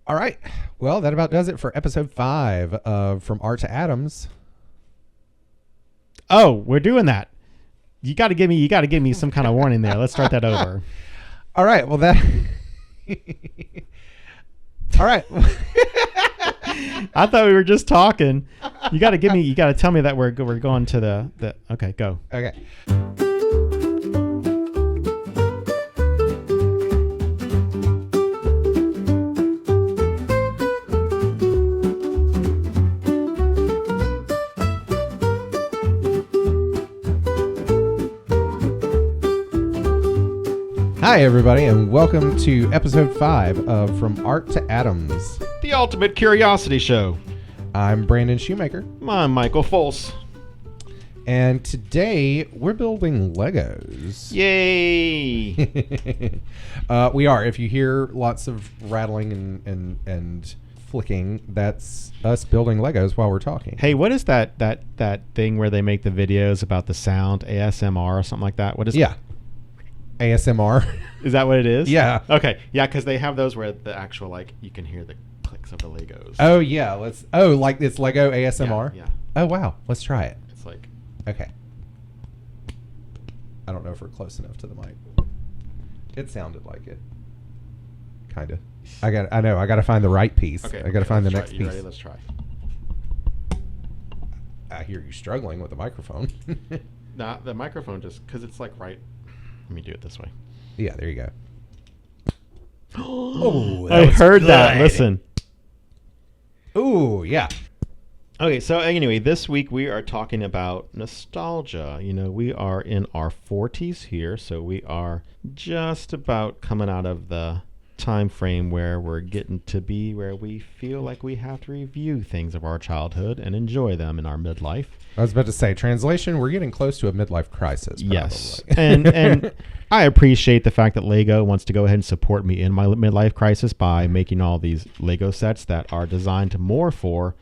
All right. Well, that about does it for episode 5 of From Art to Atoms. Oh, we're doing that. You got to give me some kind of warning there. Let's start that over. All right. Well, that. All right. I thought we were just talking. You got to tell me that we're going to the. Okay, go. Okay. Hi, everybody, and welcome to episode 5 of From Art to Atoms. The Ultimate Curiosity Show. I'm Brandon Shoemaker. I'm Michael Fols. And today, we're building Legos. Yay! We are. If you hear lots of rattling and flicking, that's us building Legos while we're talking. Hey, what is that thing where they make the videos about the sound, ASMR or something like that? What is Yeah. ASMR. Is that what it is? Yeah. Okay. Yeah, because they have those where the actual, like, you can hear the clicks of the Legos. Oh, yeah. Like it's Lego ASMR? Yeah. Oh, wow. Let's try it. It's like... Okay. I don't know if we're close enough to the mic. It sounded like it. Kind of. I got to find the right piece. Okay. I got to find the next You piece. ready? Let's try. I hear you struggling with the microphone. Nah, the microphone just... Because it's, like, right... Let me do it this way. Yeah, there you go. Oh, I heard that. Listen. Ooh, yeah. Okay, so anyway, this week we are talking about nostalgia. You know, we are in our 40s here, so we are just about coming out of the time frame where we're getting to be where we feel like we have to review things of our childhood and enjoy them in our midlife. I was about to say, translation, we're getting close to a midlife crisis. Probably. Yes. and I appreciate the fact that Lego wants to go ahead and support me in my midlife crisis by making all these Lego sets that are designed more for,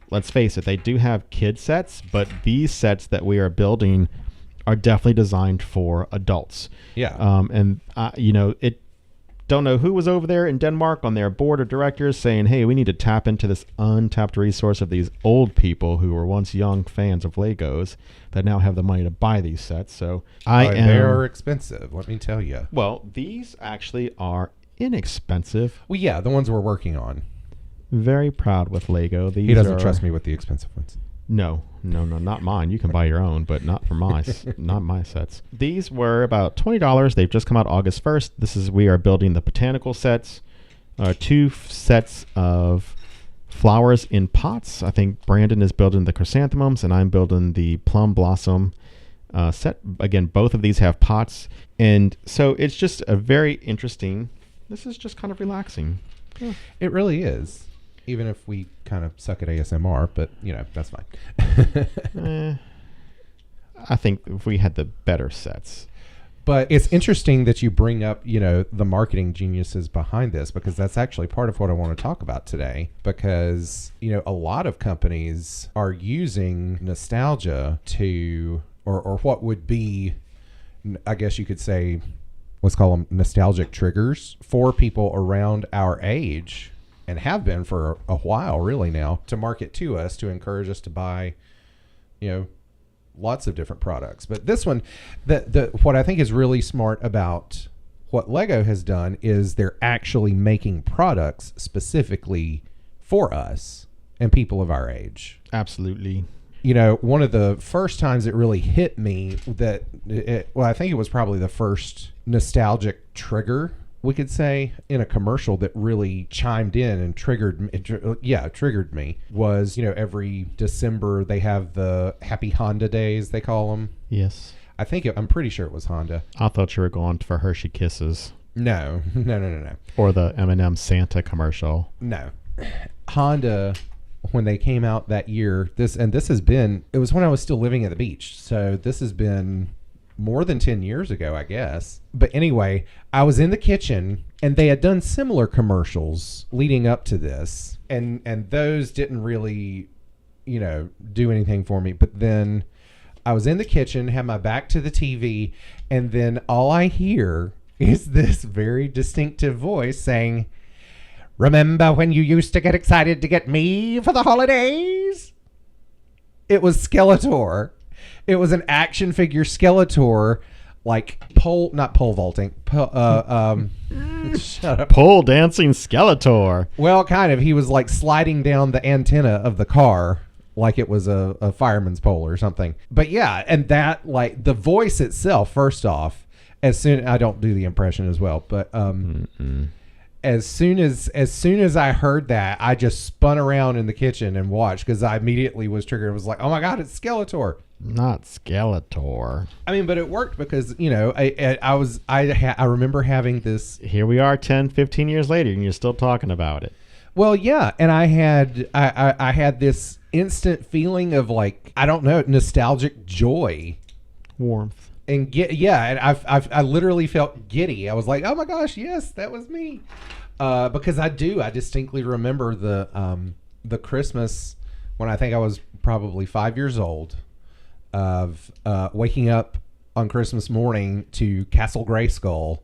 let's face it, they do have kid sets, but these sets that we are building are definitely designed for adults. Yeah. Don't know who was over there in Denmark on their board of directors saying, hey, we need to tap into this untapped resource of these old people who were once young fans of Legos that now have the money to buy these sets. So they're expensive, let me tell you. Well, these actually are inexpensive. Well, yeah, the ones we're working on. Very proud with Lego. He doesn't trust me with the expensive ones. No, not mine. You can buy your own, but not for not my sets. These were about $20. They've just come out August 1st. We are building the botanical sets, 2 sets of flowers in pots. I think Brandon is building the chrysanthemums, and I'm building the plum blossom set. Again, both of these have pots, and so it's just a very interesting. This is just kind of relaxing. Yeah. It really is. Even if we kind of suck at ASMR, but, that's fine. I think if we had the better sets. But it's interesting that you bring up, the marketing geniuses behind this, because that's actually part of what I want to talk about today. Because, a lot of companies are using nostalgia to, or what would be, I guess you could say, let's call them nostalgic triggers for people around our age, and have been for a while really now, to market to us, to encourage us to buy, lots of different products. But this one, what I think is really smart about what Lego has done is they're actually making products specifically for us and people of our age. Absolutely. One of the first times it really hit me that, I think it was probably the first nostalgic trigger, we could say, in a commercial that really chimed in and triggered me was, every December they have the Happy Honda Days, they call them. Yes. I'm pretty sure it was Honda. I thought you were going for Hershey Kisses. No. Or the M&M Santa commercial. No. Honda, when they came out that year, it was when I was still living at the beach. So this has been more than 10 years ago, I guess. But anyway, I was in the kitchen and they had done similar commercials leading up to this. And those didn't really, do anything for me. But then I was in the kitchen, had my back to the TV, and then all I hear is this very distinctive voice saying, Remember when you used to get excited to get me for the holidays? It was Skeletor. It was an action figure Skeletor, like not pole vaulting. Shut up. Pole dancing Skeletor. Well, kind of. He was like sliding down the antenna of the car like it was a fireman's pole or something. But yeah, and that, like, the voice itself, first off, I don't do the impression as well, but as soon as I heard that, I just spun around in the kitchen and watched, because I immediately was triggered. It was like, oh my God, it's Skeletor. Not Skeletor. I mean, but it worked because, you know, I remember having this. Here we are 10, 15 years later, and you're still talking about it. Well, yeah, and I had this instant feeling of, like, I don't know, nostalgic joy, warmth, and and I literally felt giddy. I was like, oh my gosh, yes, that was me, because I distinctly remember the Christmas when I think I was probably 5 years old, of waking up on Christmas morning to Castle Grayskull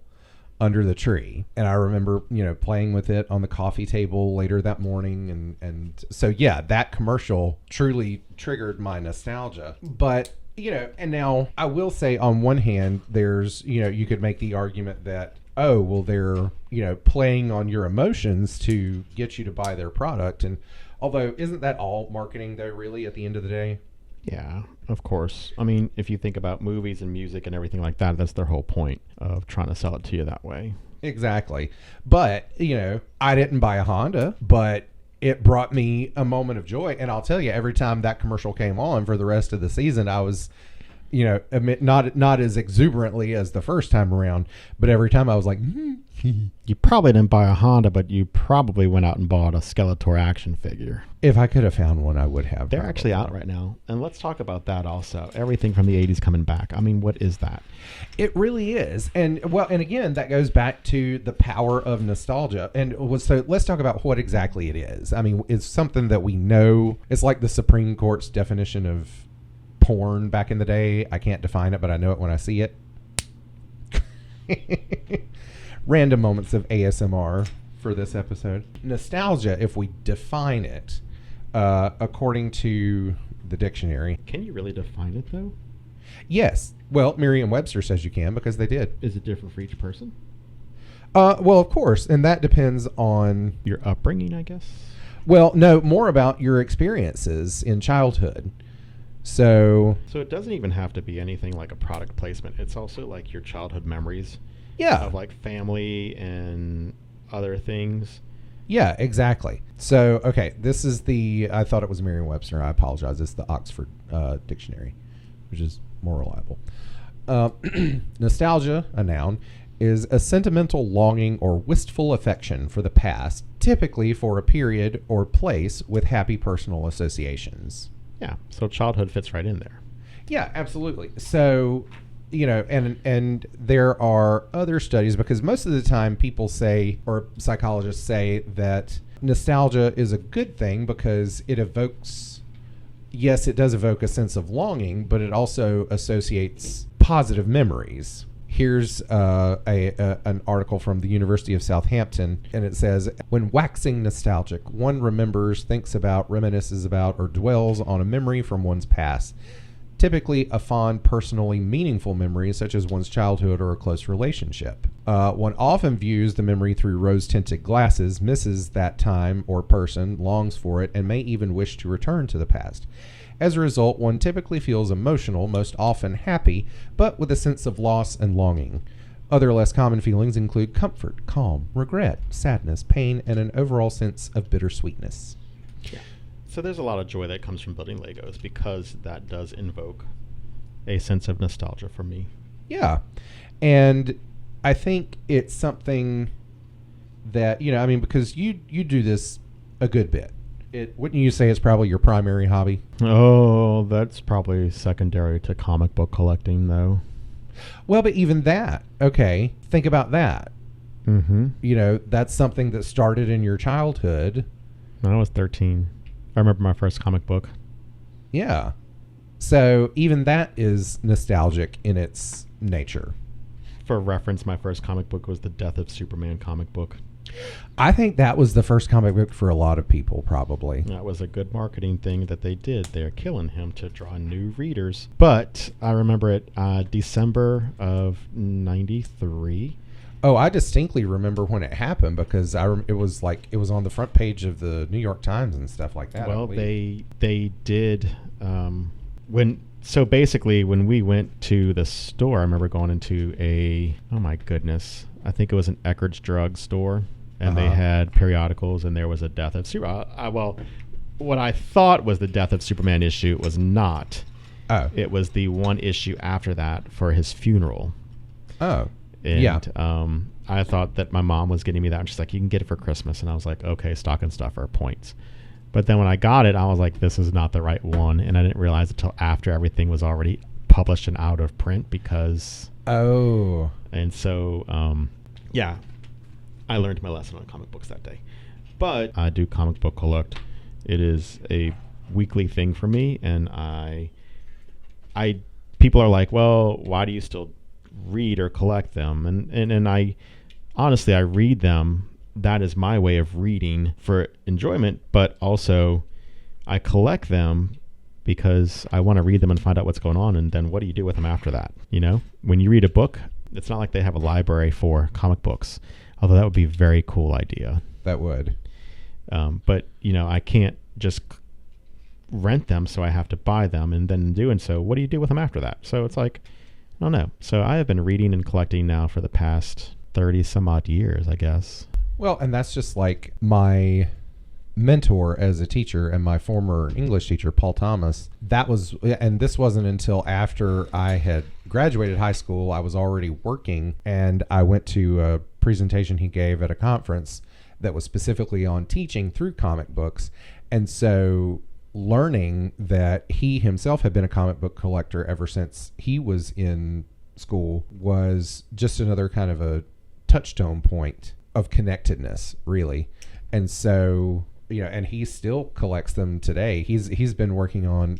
under the tree. And I remember, you know, playing with it on the coffee table later that morning. And so, yeah, that commercial truly triggered my nostalgia. But, you know, and now I will say, on one hand, there's, you know, you could make the argument that, oh, well, they're, you know, playing on your emotions to get you to buy their product. And although, isn't that all marketing, though, really, at the end of the day? Yeah, of course. I mean, if you think about movies and music and everything like that, that's their whole point of trying to sell it to you that way. Exactly. But, you know, I didn't buy a Honda, but it brought me a moment of joy. And I'll tell you, every time that commercial came on for the rest of the season, I was, you know, not as exuberantly as the first time around, but every time I was like, You probably didn't buy a Honda, but you probably went out and bought a Skeletor action figure. If I could have found one, I would have. They're actually out right now. And let's talk about that also. Everything from the 80s coming back. I mean, what is that? It really is. And well, and again, that goes back to the power of nostalgia. And so let's talk about what exactly it is. I mean, it's something that we know. It's like the Supreme Court's definition of porn back in the day. I can't define it, but I know it when I see it. Random moments of ASMR for this episode. Nostalgia, if we define it, according to the dictionary. Can you really define it, though? Yes. Well, Merriam-Webster says you can, because they did. Is it different for each person? Well, of course, and that depends on your upbringing, I guess. Well, no, more about your experiences in childhood. So it doesn't even have to be anything like a product placement. It's also like your childhood memories. Yeah. Of like family and other things. Yeah, exactly. So, okay, this is I thought it was Merriam-Webster. I apologize. It's the Oxford Dictionary, which is more reliable. Nostalgia, a noun, is a sentimental longing or wistful affection for the past, typically for a period or place with happy personal associations. Yeah, so childhood fits right in there. Yeah, absolutely. So, you know, and there are other studies, because most of the time people say, or psychologists say, that nostalgia is a good thing because it evokes, yes, it does evoke a sense of longing, but it also associates positive memories. Here's an article from the University of Southampton, and it says, when waxing nostalgic, one remembers, thinks about, reminisces about, or dwells on a memory from one's past. Typically a fond, personally meaningful memory, such as one's childhood or a close relationship. One often views the memory through rose-tinted glasses, misses that time or person, longs for it, and may even wish to return to the past. As a result, one typically feels emotional, most often happy, but with a sense of loss and longing. Other less common feelings include comfort, calm, regret, sadness, pain, and an overall sense of bittersweetness. Yeah. So there's a lot of joy that comes from building Legos, because that does invoke a sense of nostalgia for me. Yeah. And I think it's something that, you know, I mean, because you do this a good bit. Wouldn't you say it's probably your primary hobby? Oh, that's probably secondary to comic book collecting, though. Well, but even that, okay, think about that. Mm-hmm. You know, that's something that started in your childhood. When I was 13. I remember my first comic book. Yeah. So even that is nostalgic in its nature. For reference, my first comic book was the Death of Superman comic book. I think that was the first comic book for a lot of people, probably. That was a good marketing thing that they did. They're killing him to draw new readers. But I remember it December of 93. Oh, I distinctly remember when it happened because it was on the front page of the New York Times and stuff like that. Well, they did basically when we went to the store, I remember going into oh my goodness, I think it was an Eckerd's drug store, and they had periodicals, and there was a Death of Superman. Well, what I thought was the Death of Superman issue was not. Oh. It was the one issue after that for his funeral. Oh. And, yeah. I thought that my mom was getting me that, and she's like, you can get it for Christmas. And I was like, okay, stocking stuffer, points. But then when I got it, I was like, this is not the right one. And I didn't realize it until after everything was already published and out of print because... Oh. And so, yeah, I learned my lesson on comic books that day. But I do comic book collect. It is a weekly thing for me, and people are like, well, why do you still read or collect them? And I honestly, I read them. That is my way of reading for enjoyment, but also I collect them because I want to read them and find out what's going on, and then what do you do with them after that? You know, when you read a book, it's not like they have a library for comic books, although that would be a very cool idea. That would. But, you know, I can't just rent them, so I have to buy them, and then in doing so, what do you do with them after that? So it's like, I don't know. So I have been reading and collecting now for the past 30 some odd years, I guess. Well, and that's just like my mentor as a teacher and my former English teacher, Paul Thomas. And this wasn't until after I had graduated high school. I was already working, and I went to a presentation he gave at a conference that was specifically on teaching through comic books. And so learning that he himself had been a comic book collector ever since he was in school was just another kind of a touchstone point of connectedness, really. And so, you know, and he still collects them today. He's been working on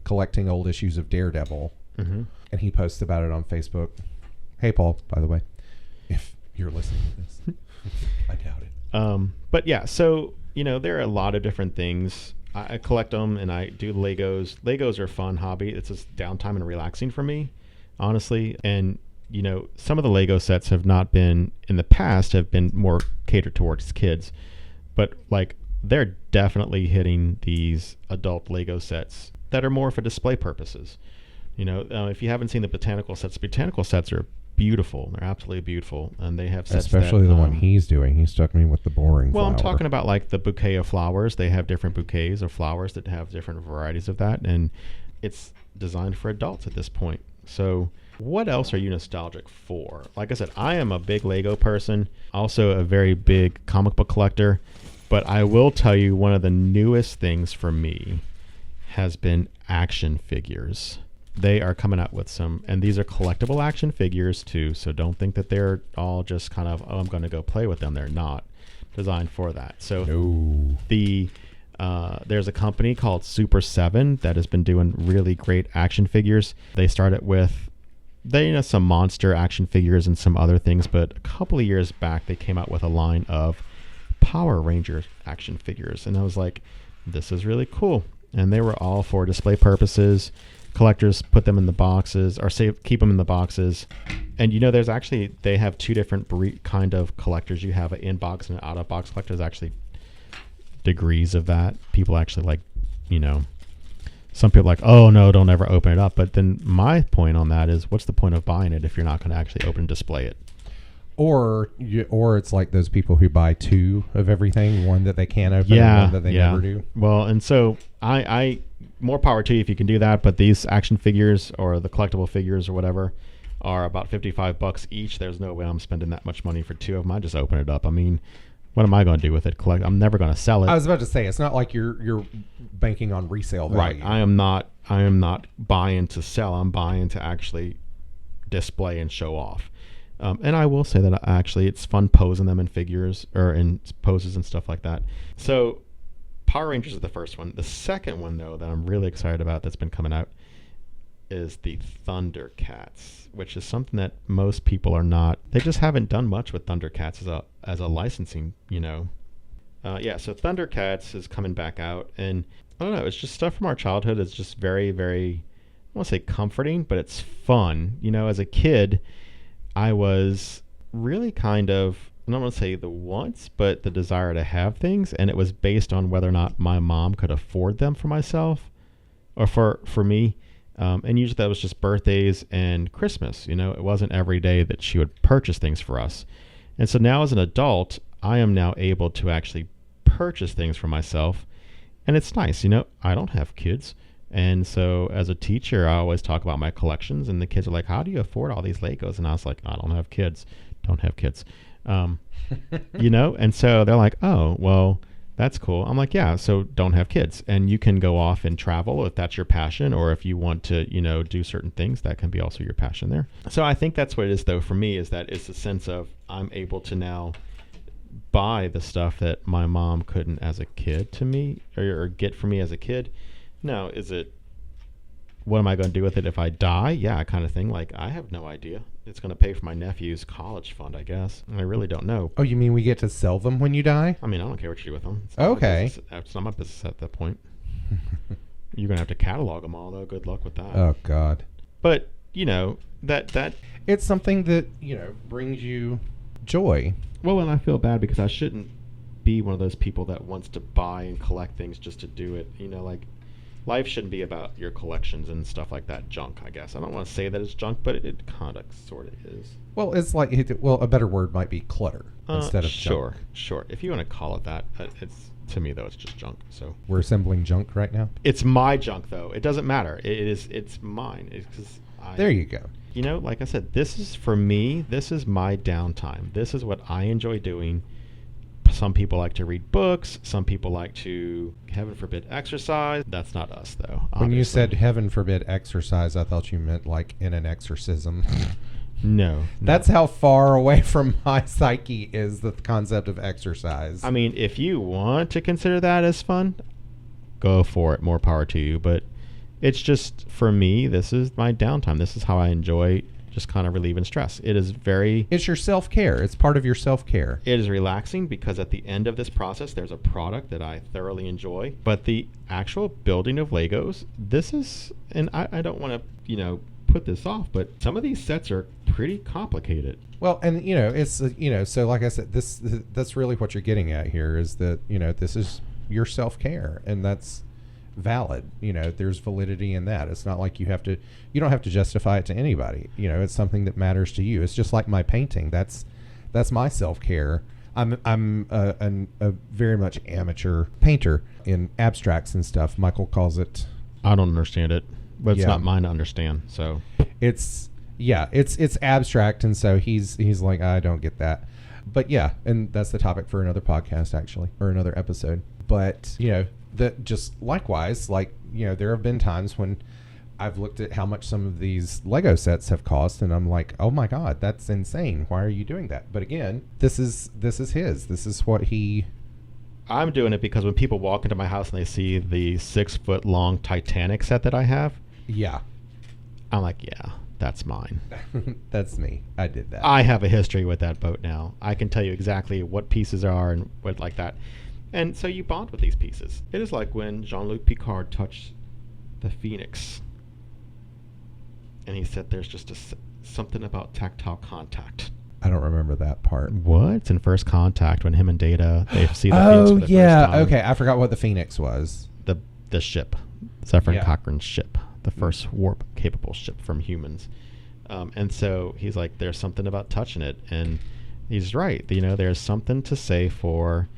collecting old issues of Daredevil, and he posts about it on Facebook. Hey, Paul, by the way, if you're listening to this. I doubt it. But yeah, so, you know, there are a lot of different things. I collect them, and I do Legos. Legos are a fun hobby. It's just downtime and relaxing for me, honestly. And, you know, some of the Lego sets have not been, in the past, have been more catered towards kids. But, like, they're definitely hitting these adult Lego sets that are more for display purposes. You know, if you haven't seen the botanical sets are beautiful. They're absolutely beautiful, and they have sets especially the one he's doing. He stuck me with the boring flower. I'm talking about like the bouquet of flowers. They have different bouquets of flowers that have different varieties of that, and it's designed for adults at this point. So what else are you nostalgic for? Like I said, I am a big Lego person, also a very big comic book collector, but I will tell you one of the newest things for me has been action figures. They are coming out with some, and these are collectible action figures too, so don't think that they're all just kind of, oh, I'm going to go play with them. They're not designed for that. So there's a company called Super 7 that has been doing really great action figures. They started with some monster action figures and some other things, but a couple of years back they came out with a line of Power Ranger action figures, and I was like, this is really cool. And they were all for display purposes. Collectors put them in the boxes, or keep them in the boxes. And you know, they have two different kind of collectors. You have an in-box and an out-of-box collector. There's actually degrees of that. People actually like, you know, some people are like, oh no, don't ever open it up. But then my point on that is, what's the point of buying it if you're not going to actually open and display it? Or it's like those people who buy two of everything, one that they can open and one that they never do. Well, and so I more power to you if you can do that, but these action figures or the collectible figures or whatever are about $55 each. There's no way I'm spending that much money for two of them. I just open it up. I mean, what am I going to do with it? I'm never going to sell it. I was about to say, it's not like you're banking on resale value. Right. I am not buying to sell. I'm buying to actually display and show off. And I will say that actually it's fun posing them in figures or in poses and stuff like that. So Power Rangers is the first one. The second one, though, that I'm really excited about that's been coming out is the Thundercats, which is something that most people are not. They just haven't done much with Thundercats as a licensing, so Thundercats is coming back out, and I don't know, it's just stuff from our childhood. It's just very, very, I won't say comforting, but it's fun. As a kid, I was really kind of, I don't want to say the wants, but the desire to have things, and it was based on whether or not my mom could afford them for myself or for me. And usually that was just birthdays and Christmas. It wasn't every day that she would purchase things for us. And so now as an adult, I am now able to actually purchase things for myself. And it's nice. I don't have kids. And so as a teacher, I always talk about my collections, and the kids are like, how do you afford all these Legos? And I was like, I don't have kids. And so they're like, oh, well, that's cool. I'm like, yeah, so don't have kids. And you can go off and travel if that's your passion, or if you want to, do certain things, that can be also your passion there. So I think that's what it is, though, for me, is that it's a sense of I'm able to now buy the stuff that my mom couldn't as a kid to me, or get for me as a kid. Now, is it, what am I going to do with it if I die? Yeah, kind of thing. Like, I have no idea. It's going to pay for my nephew's college fund, I guess. I really don't know. Oh, you mean we get to sell them when you die? I mean, I don't care what you do with them. Okay. It's not my business at that point. You're going to have to catalog them all, though. Good luck with that. Oh, God. But, that... It's something that, brings you joy. Well, and I feel bad because I shouldn't be one of those people that wants to buy and collect things just to do it. Life shouldn't be about your collections and stuff like that. Junk, I guess. I don't want to say that it's junk, but it kind of sort of is. Well, it's like, a better word might be clutter instead of junk. Sure. If you want to call it that, it's, to me, though, it's just junk. So we're assembling junk right now? It's my junk, though. It doesn't matter. It's mine. There you go. Like I said, this is, for me, this is my downtime. This is what I enjoy doing. Some people like to read books. Some people like to, heaven forbid, exercise. That's not us, though. Obviously. When you said heaven forbid exercise, I thought you meant like in an exorcism. No. That's how far away from my psyche is the concept of exercise. I mean, if you want to consider that as fun, go for it. More power to you. But it's just, for me, this is my downtime. This is how I enjoy just kind of relieving stress. It's your self-care. It's part of your self-care. It is relaxing because at the end of this process, there's a product that I thoroughly enjoy. But the actual building of Legos, this is, and I don't want to, put this off, but some of these sets are pretty complicated. Well, and it's so like I said, that's really what you're getting at here is that this is your self-care, and that's valid. There's validity in that. It's not like you don't have to justify it to anybody. It's something that matters to you. It's just like my painting. That's my self-care. I'm a very much amateur painter in abstracts and stuff. Michael calls it. I don't understand it, but it's not mine to understand. So it's abstract, and so he's like, I don't get that. But yeah, and that's the topic for another podcast, actually, or another episode. But that just likewise, there have been times when I've looked at how much some of these Lego sets have cost, and I'm like, oh my God, that's insane. Why are you doing that? But again, this is his. This is what he. I'm doing it because when people walk into my house and they see the 6-foot long Titanic set that I have, yeah, I'm like, yeah, that's mine. That's me. I did that. I have a history with that boat now. I can tell you exactly what pieces are and what like that. And so you bond with these pieces. It is like when Jean-Luc Picard touched the Phoenix. And he said there's just something about tactile contact. I don't remember that part. What? It's in First Contact when him and Data, they see the Phoenix for the first time. Okay. I forgot what the Phoenix was. The ship. Zephyr Cochrane's ship. The first warp-capable ship from humans. And so he's like, there's something about touching it. And he's right. There's something to say for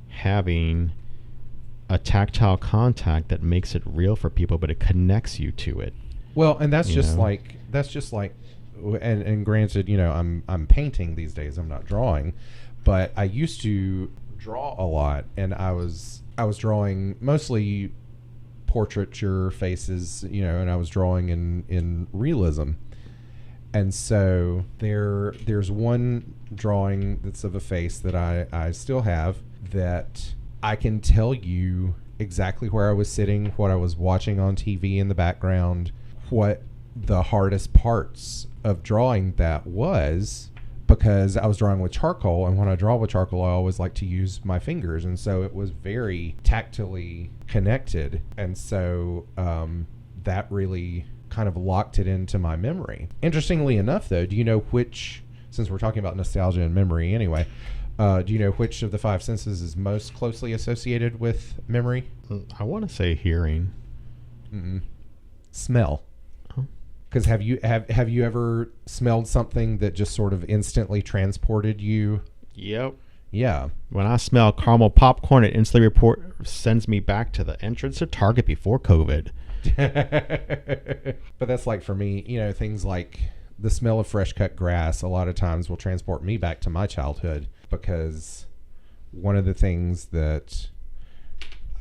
having a tactile contact that makes it real for people, but it connects you to it. Well, and that's just like, and granted, I'm painting these days. I'm not drawing, but I used to draw a lot, and I was drawing mostly portraiture faces, and I was drawing in realism. And so there's one drawing that's of a face that I still have that I can tell you exactly where I was sitting, what I was watching on TV in the background, what the hardest parts of drawing that was because I was drawing with charcoal, and when I draw with charcoal, I always like to use my fingers, and so it was very tactily connected, and so that really kind of locked it into my memory. Interestingly enough, though, do you know which, since we're talking about nostalgia and memory anyway, do you know which of the five senses is most closely associated with memory? I want to say hearing. Smell. Because have you ever smelled something that just sort of instantly transported you? Yep. Yeah. When I smell caramel popcorn, it instantly sends me back to the entrance to Target before COVID. But that's like for me, things like the smell of fresh cut grass a lot of times will transport me back to my childhood, because one of the things that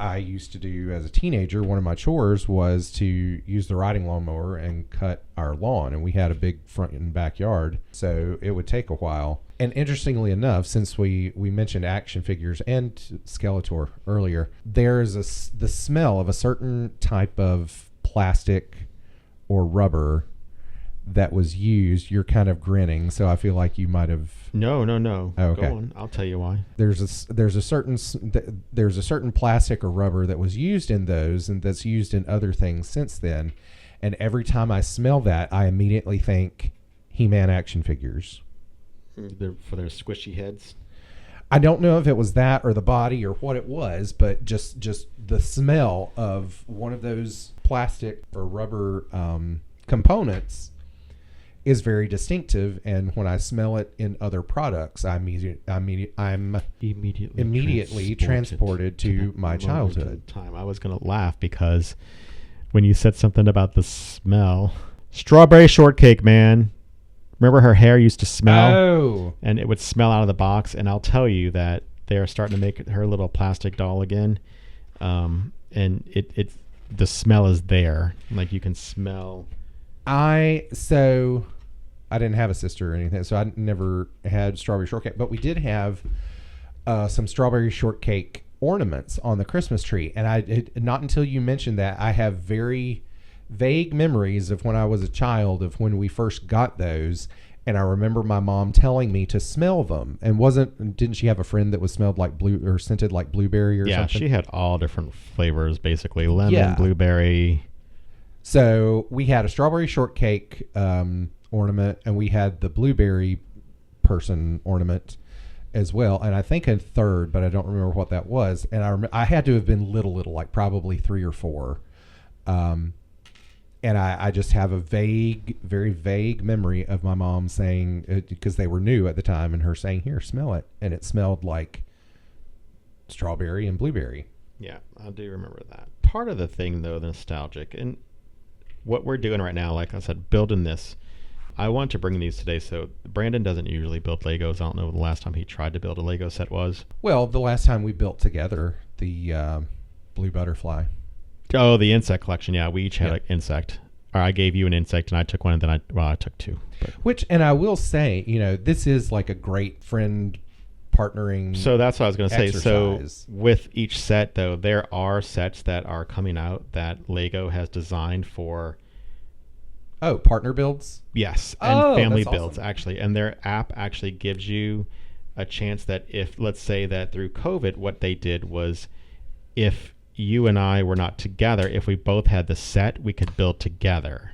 I used to do as a teenager, one of my chores was to use the riding lawnmower and cut our lawn. And we had a big front and backyard, so it would take a while. And interestingly enough, since we mentioned action figures and Skeletor earlier, there's the smell of a certain type of plastic or rubber that was used. You're kind of grinning, so I feel like you might have. No. Oh, okay. Go on. I'll tell you why. There's a certain plastic or rubber that was used in those, and that's used in other things since then. And every time I smell that, I immediately think He-Man action figures. For their squishy heads. I don't know if it was that or the body or what it was, but just the smell of one of those plastic or rubber components is very distinctive, and when I smell it in other products, I'm immediately transported to my childhood. Time. I was going to laugh because when you said something about the smell, strawberry shortcake, man. Remember her hair used to smell? Oh. And it would smell out of the box, and I'll tell you that they're starting to make her little plastic doll again. And the smell is there. Like you can smell. I didn't have a sister or anything, so I never had strawberry shortcake. But we did have some strawberry shortcake ornaments on the Christmas tree. And not until you mentioned that, I have very vague memories of when I was a child of when we first got those. And I remember my mom telling me to smell them. And didn't she have a friend that was smelled like blue or scented like blueberry or something? Yeah, she had all different flavors, basically lemon, blueberry. So we had a strawberry shortcake ornament, and we had the blueberry person ornament as well. And I think a third, but I don't remember what that was. And I had to have been little, like probably 3 or 4. And I just have a very vague memory of my mom saying, because they were new at the time, and her saying, "Here, smell it." And it smelled like strawberry and blueberry. Yeah, I do remember that. Part of the thing, though, the nostalgic, and what we're doing right now, like I said, building this, I want to bring these today. So Brandon doesn't usually build Legos. I don't know the last time he tried to build a Lego set was. Well, the last time we built together the blue butterfly. Oh, the insect collection. Yeah, we each had an insect. Or I gave you an insect, and I took one, and then I took 2. But. And I will say, this is like a great friend partnering. So that's what I was going to say. Exercise. So with each set, though, there are sets that are coming out that Lego has designed for. Oh, partner builds? Yes, and family that's builds, awesome. actually. And their app actually gives you a chance that if, let's say that through COVID, what they did was if you and I were not together, if we both had the set, we could build together.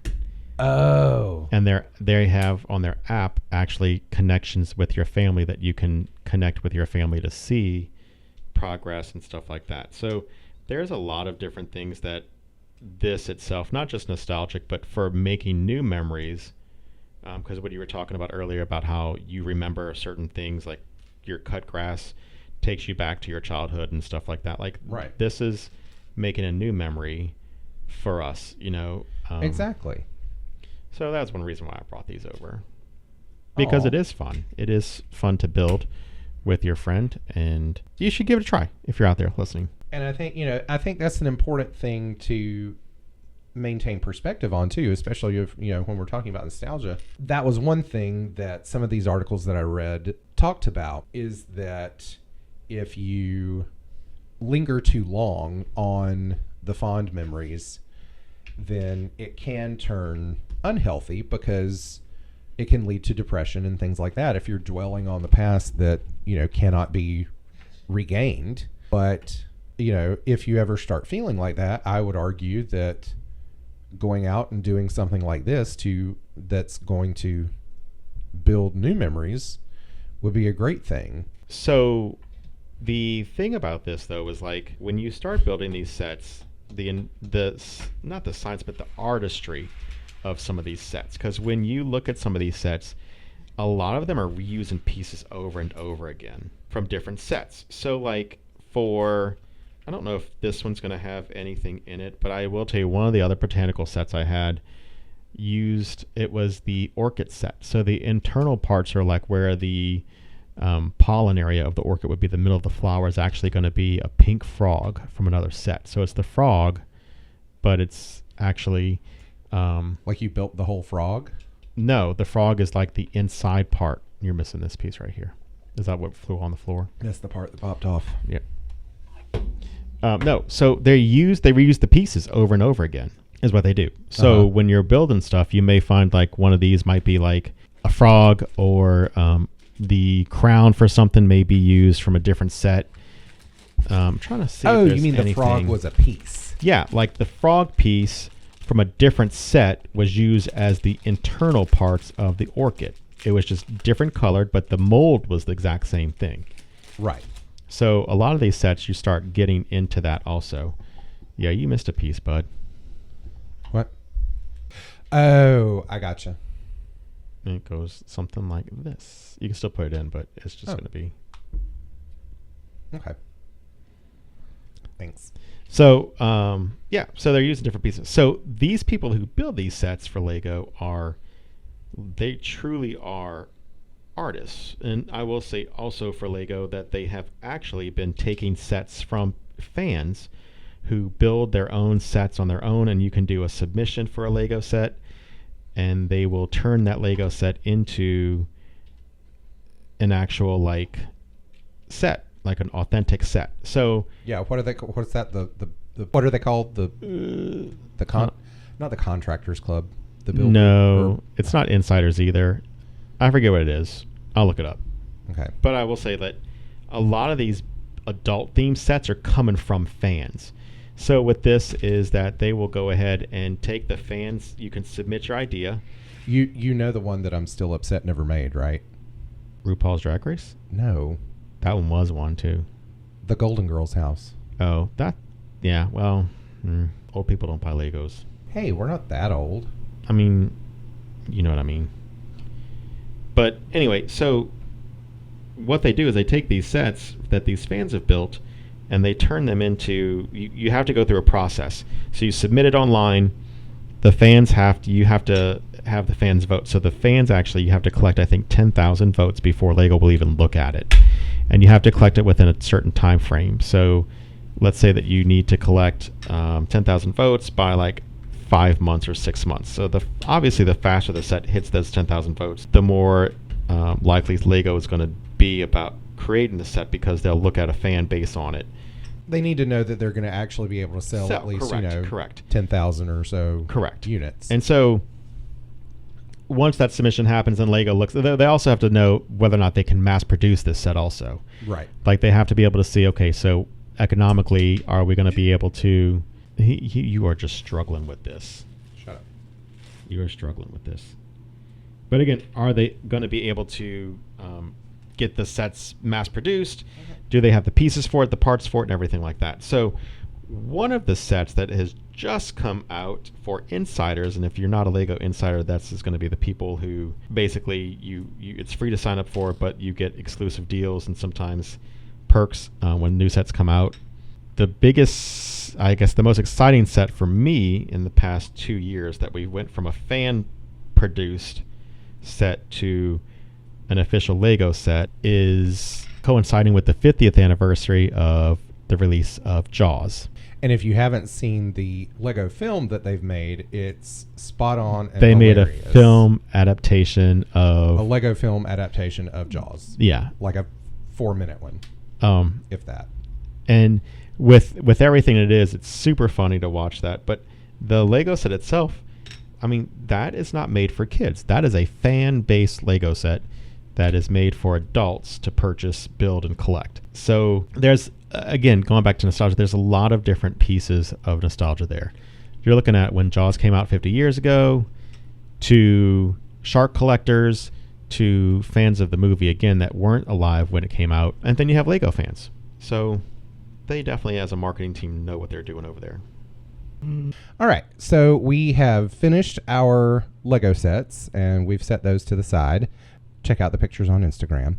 Oh. And they have on their app actually connections with your family that you can connect with your family to see progress and stuff like that. So there's a lot of different things that this itself, not just nostalgic, but for making new memories, because what you were talking about earlier about how you remember certain things, like your cut grass takes you back to your childhood and stuff like that. Like, right. This is making a new memory for us, Exactly. So that's one reason why I brought these over, because it is fun. It is fun to build with your friend, and you should give it a try if you're out there listening. And I think that's an important thing to maintain perspective on too, especially if, when we're talking about nostalgia. That was one thing that some of these articles that I read talked about, is that if you linger too long on the fond memories, then it can turn unhealthy because it can lead to depression and things like that if you're dwelling on the past that, cannot be regained. But, if you ever start feeling like that, I would argue that going out and doing something like this that's going to build new memories would be a great thing. So the thing about this, though, is like when you start building these sets, the not the science, but the artistry of some of these sets. Because when you look at some of these sets, a lot of them are reusing pieces over and over again from different sets. So like I don't know if this one's going to have anything in it, but I will tell you one of the other botanical sets I had it was the orchid set. So the internal parts are like where the pollen area of the orchid would be the middle of the flower is actually going to be a pink frog from another set. So it's the frog, but it's actually... like you built the whole frog? No, the frog is like the inside part. You're missing this piece right here. Is that what flew on the floor? That's the part that popped off. Yeah. No, so they reuse the pieces over and over again is what they do. So when you're building stuff, you may find like one of these might be like a frog, or the crown for something may be used from a different set. I'm trying to see. Oh, if there's you mean anything. The frog was a piece? Yeah, like the frog piece from a different set was used as the internal parts of the orchid. It was just different colored, but the mold was the exact same thing. Right. So a lot of these sets, you start getting into that also. Yeah, you missed a piece, bud. What? Oh, I gotcha. And it goes something like this. You can still put it in, but it's just going to be... Okay. Thanks. So, so they're using different pieces. So these people who build these sets for Lego they truly are artists. And I will say also for Lego that they have actually been taking sets from fans who build their own sets on their own, and you can do a submission for a Lego set, and they will turn that Lego set into an actual like set, like an authentic set. So yeah, what are they? What's that? What are they called? Not the contractors club. The builder. No, it's not insiders either. I forget what it is. I'll look it up. Okay. But I will say that a lot of these adult themed sets are coming from fans. So with this is that they will go ahead and take the fans. You can submit your idea. You know the one that I'm still upset never made, right? RuPaul's Drag Race? No. That one was one too. The Golden Girls house. Oh, yeah, well, old people don't buy Legos. Hey, we're not that old. I mean, you know what I mean. But anyway, so what they do is they take these sets that these fans have built and they turn them into, you have to go through a process. So you submit it online. The fans you have to have the fans vote. So the fans actually, you have to collect, I think, 10,000 votes before Lego will even look at it. And you have to collect it within a certain time frame. So let's say that you need to collect 10,000 votes by like 5 months or 6 months. So obviously the faster the set hits those 10,000 votes, the more likely Lego is going to be about creating the set, because they'll look at a fan base on it. They need to know that they're going to actually be able to sell at least, correct. 10,000 or so correct units. And so once that submission happens and Lego looks, they also have to know whether or not they can mass produce this set also. Right. Like they have to be able to see, okay, so economically, are we going to be able to... You are just struggling with this. Shut up. You are struggling with this. But again, are they going to be able to get the sets mass produced? Okay. Do they have the pieces for it, the parts for it, and everything like that? So one of the sets that has just come out for insiders, and if you're not a Lego insider, that's just going to be the people who basically it's free to sign up for, but you get exclusive deals and sometimes perks when new sets come out. The biggest, I guess the most exciting set for me in the past 2 years that we went from a fan produced set to an official Lego set is coinciding with the 50th anniversary of the release of Jaws. And if you haven't seen the Lego film that they've made, it's spot on and they hilarious. Made a film adaptation of... A Lego film adaptation of Jaws. Yeah. Like a 4-minute one. If that. And with everything it is, it's super funny to watch that. But The Lego set itself, I mean, that is not made for kids. That is a fan-based Lego set that is made for adults to purchase, build, and collect. So there's, again, going back to nostalgia, there's a lot of different pieces of nostalgia there. You're looking at when Jaws came out 50 years ago, to shark collectors, to fans of the movie, again, that weren't alive when it came out. And then you have Lego fans. So they definitely, as a marketing team, know what they're doing over there. All right. So we have finished our Lego sets, and we've set those to the side. Check out the pictures on Instagram.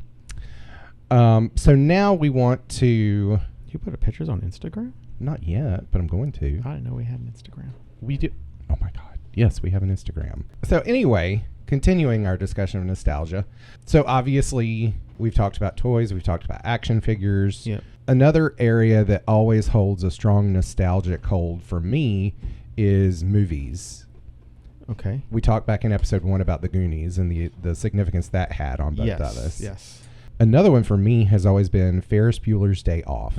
So now we want to... You put pictures on Instagram? Not yet, but I'm going to. I didn't know we had an Instagram. We do. Oh, my God. Yes, we have an Instagram. So anyway, continuing our discussion of nostalgia. So obviously, we've talked about toys. We've talked about action figures. Yep. Another area that always holds a strong nostalgic hold for me is movies. Okay. We talked back in episode 1 about the Goonies and the significance that had on both of us. Yes. Another one for me has always been Ferris Bueller's Day Off.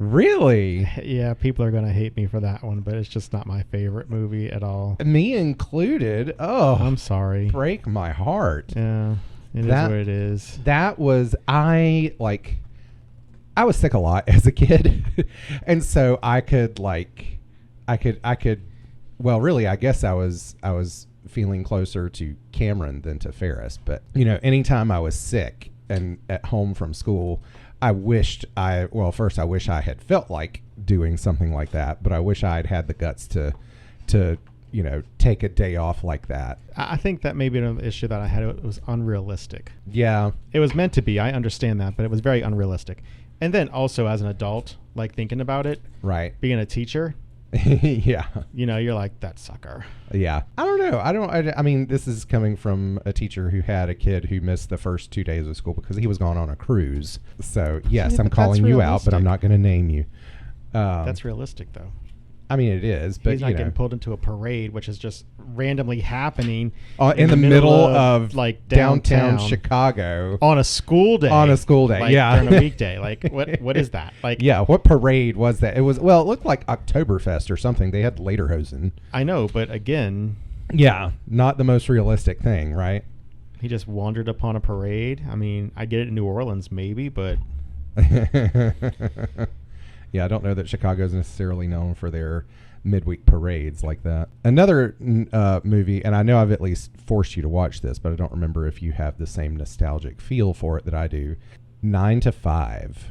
Really? Yeah, people are going to hate me for that one, but it's just not my favorite movie at all. Me included. Oh, I'm sorry. Break my heart. Yeah, it is what it is. That was, I was sick a lot as a kid. And so I could, well, really, I guess I was feeling closer to Cameron than to Ferris. But, anytime I was sick and at home from school, I wish I had felt like doing something like that, but I wish I had had the guts to take a day off like that. I think that may be an issue that I had. It was unrealistic. Yeah. It was meant to be. I understand that, but it was very unrealistic. And then also as an adult, thinking about it, right, being a teacher, yeah, you're like, that sucker. Yeah. I don't know. I mean, this is coming from a teacher who had a kid who missed the first 2 days of school because he was gone on a cruise. So yes, yeah, I'm calling you out, but I'm not going to name you. That's realistic though. I mean, it is, but he's not getting pulled into a parade, which is just randomly happening in the middle of downtown Chicago on a school day. Yeah, during a weekday. What is that? Yeah, what parade was that? It looked like Oktoberfest or something. They had lederhosen. I know, but again, yeah, not the most realistic thing, right? He just wandered upon a parade. I mean, I get it in New Orleans, maybe, but. Yeah, I don't know that Chicago is necessarily known for their midweek parades like that. Another movie, and I know I've at least forced you to watch this, but I don't remember if you have the same nostalgic feel for it that I do. 9 to 5.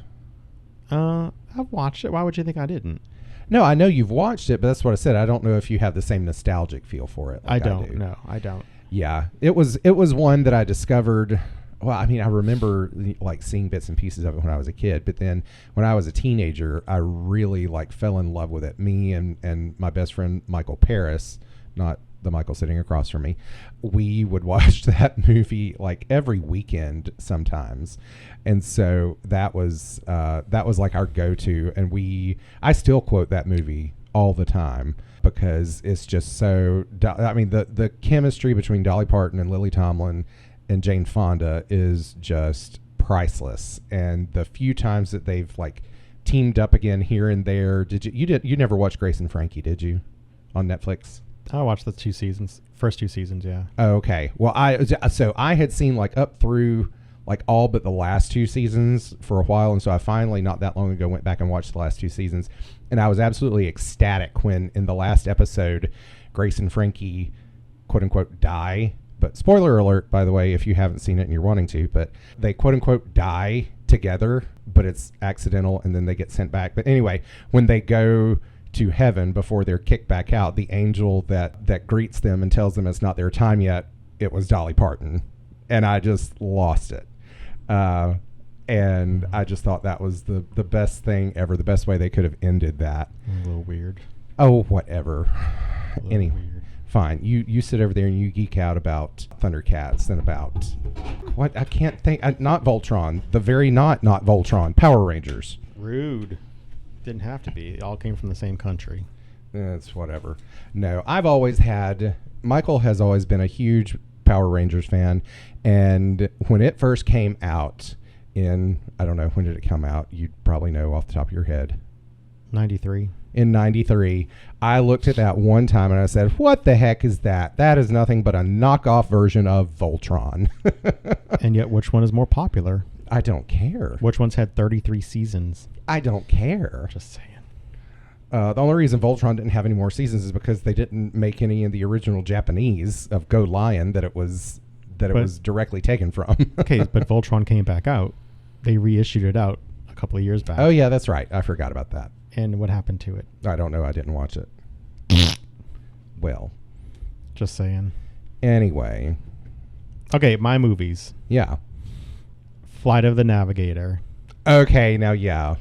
I've watched it. Why would you think I didn't? No, I know you've watched it, but that's what I said. I don't know if you have the same nostalgic feel for it. I don't. No, I don't. Yeah, it was one that I discovered. Well, I mean, I remember seeing bits and pieces of it when I was a kid, but then when I was a teenager, I really fell in love with it. Me and my best friend Michael Paris, not the Michael sitting across from me, we would watch that movie every weekend sometimes, and so that was our go-to. And I still quote that movie all the time because it's just so. I mean, the chemistry between Dolly Parton and Lily Tomlin and Jane Fonda is just priceless. And the few times that they've teamed up again here and there. You never watched Grace and Frankie, did you? On Netflix? I watched the first 2 seasons, yeah. Oh, okay. Well, I had seen up through all but the last 2 seasons for a while, and so I finally not that long ago went back and watched the last 2 seasons, and I was absolutely ecstatic when in the last episode Grace and Frankie quote unquote die. But spoiler alert, by the way, if you haven't seen it and you're wanting to, but they quote unquote die together, but it's accidental and then they get sent back. But anyway, when they go to heaven before they're kicked back out, the angel that greets them and tells them it's not their time yet, it was Dolly Parton. And I just lost it. And I just thought that was the best thing ever, the best way they could have ended that. A little weird. Oh, whatever. Weird. Fine. You sit over there and you geek out about Thundercats and about what I can't think. Not Voltron. The very not Voltron. Power Rangers. Rude. Didn't have to be. It all came from the same country. It's whatever. No, Michael has always been a huge Power Rangers fan, and when it first came out I don't know, when did it come out? You'd probably know off the top of your head. 93. in 93. I looked at that one time and I said, what the heck is that? That is nothing but a knockoff version of Voltron. And yet, which one is more popular? I don't care. Which one's had 33 seasons? I don't care. Just saying. The only reason Voltron didn't have any more seasons is because they didn't make any in the original Japanese of Go Lion that it was directly taken from. Okay, but Voltron came back out. They reissued it out a couple of years back. Oh, yeah, that's right. I forgot about that. And what happened to it? I don't know. I didn't watch it. Well. Just saying. Anyway. Okay, my movies. Yeah. Flight of the Navigator. Okay, now, yeah.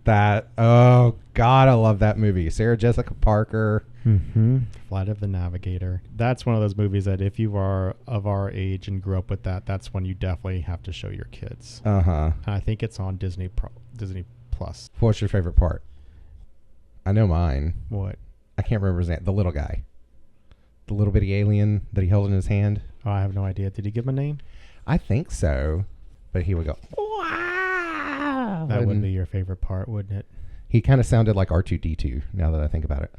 That, oh, God, I love that movie. Sarah Jessica Parker. Mm-hmm. Flight of the Navigator. That's one of those movies that if you are of our age and grew up with that, that's one you definitely have to show your kids. Uh-huh. And I think it's on Disney Plus. What's your favorite part? I know mine. What? I can't remember his name. The little guy. The little bitty alien that he held in his hand. Oh, I have no idea. Did he give him a name? I think so. But he would go, wow. That wouldn't be your favorite part, wouldn't it? He kind of sounded like R2-D2 now that I think about it.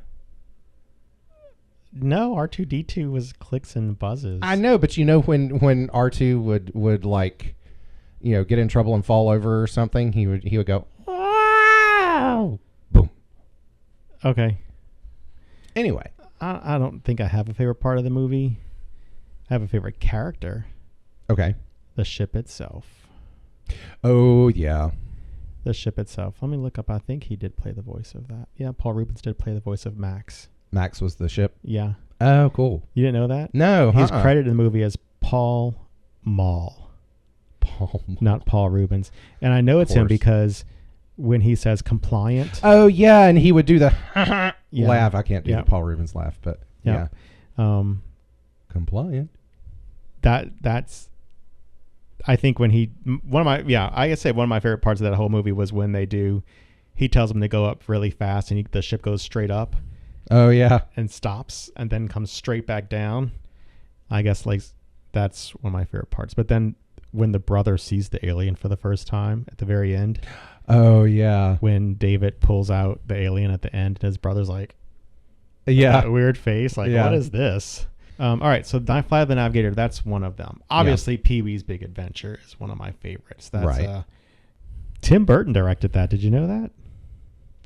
No, R2-D2 was clicks and buzzes. I know, but you know when R2 would like, you know, get in trouble and fall over or something, he would go, wow. Boom. Okay. Anyway. I don't think I have a favorite part of the movie. I have a favorite character. Okay. The ship itself. Oh, yeah. The ship itself. Let me look up. I think he did play the voice of that. Yeah, Paul Rubens did play the voice of Max. Max was the ship? Yeah. Oh, cool. You didn't know that? No. He's credited in the movie as Paul Mall. Paul Mall. Not Paul Rubens. And I know it's him because when he says compliant. Oh, yeah, and he would do the yeah. laugh. I can't do the Paul Rubens laugh, but yeah. Compliant. That's I think when I guess say one of my favorite parts of that whole movie was when he tells them to go up really fast and the ship goes straight up. Oh, yeah. And stops and then comes straight back down. I guess like that's one of my favorite parts. But then when the brother sees the alien for the first time at the very end. Oh, yeah. When David pulls out the alien at the end and his brother's like, yeah, weird face. Like, what is this? All right. So Flight of the Navigator, that's one of them. Obviously, Pee-wee's Big Adventure is one of my favorites. That's right. Tim Burton directed that. Did you know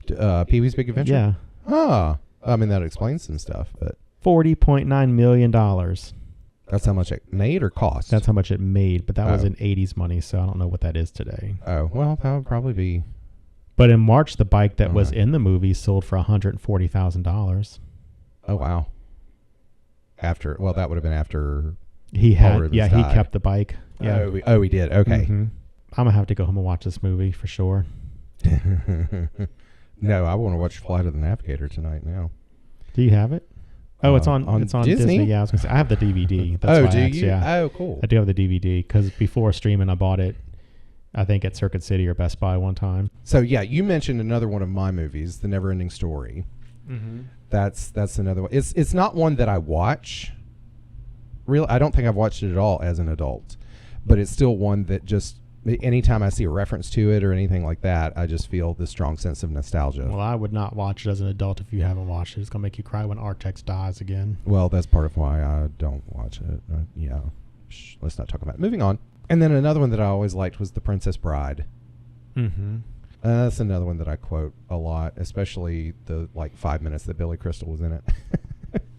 that? Pee-wee's Big Adventure? Yeah. Oh, I mean, that explains some stuff, but $40.9 million. That's how much it made or cost? That's how much it made, but that was in 80s money, so I don't know what that is today. Oh, well, that would probably be. But in March, the bike that was in the movie sold for $140,000. Oh, wow. That would have been after he died. He kept the bike. Yeah. Oh, he did. Okay. Mm-hmm. I'm going to have to go home and watch this movie for sure. No, I want to watch Flight of the Navigator tonight now. Do you have it? Oh, it's on Disney. Yeah, I was going to say I have the DVD. That's do you? Yeah. Oh, cool. I do have the DVD because before streaming, I bought it. I think at Circuit City or Best Buy one time. So yeah, you mentioned another one of my movies, The Neverending Story. Mm-hmm. That's another one. It's not one that I watch. Really, I don't think I've watched it at all as an adult, but it's still one that just anytime I see a reference to it or anything like that, I just feel this strong sense of nostalgia. Well, I would not watch it as an adult if you haven't watched it. It's gonna make you cry when Artex dies again. Well, that's part of why I don't watch it. Yeah, let's not talk about it. Moving on. And then another one that I always liked was The Princess Bride. Mm-hmm. That's another one that I quote a lot, especially the 5 minutes that Billy Crystal was in it.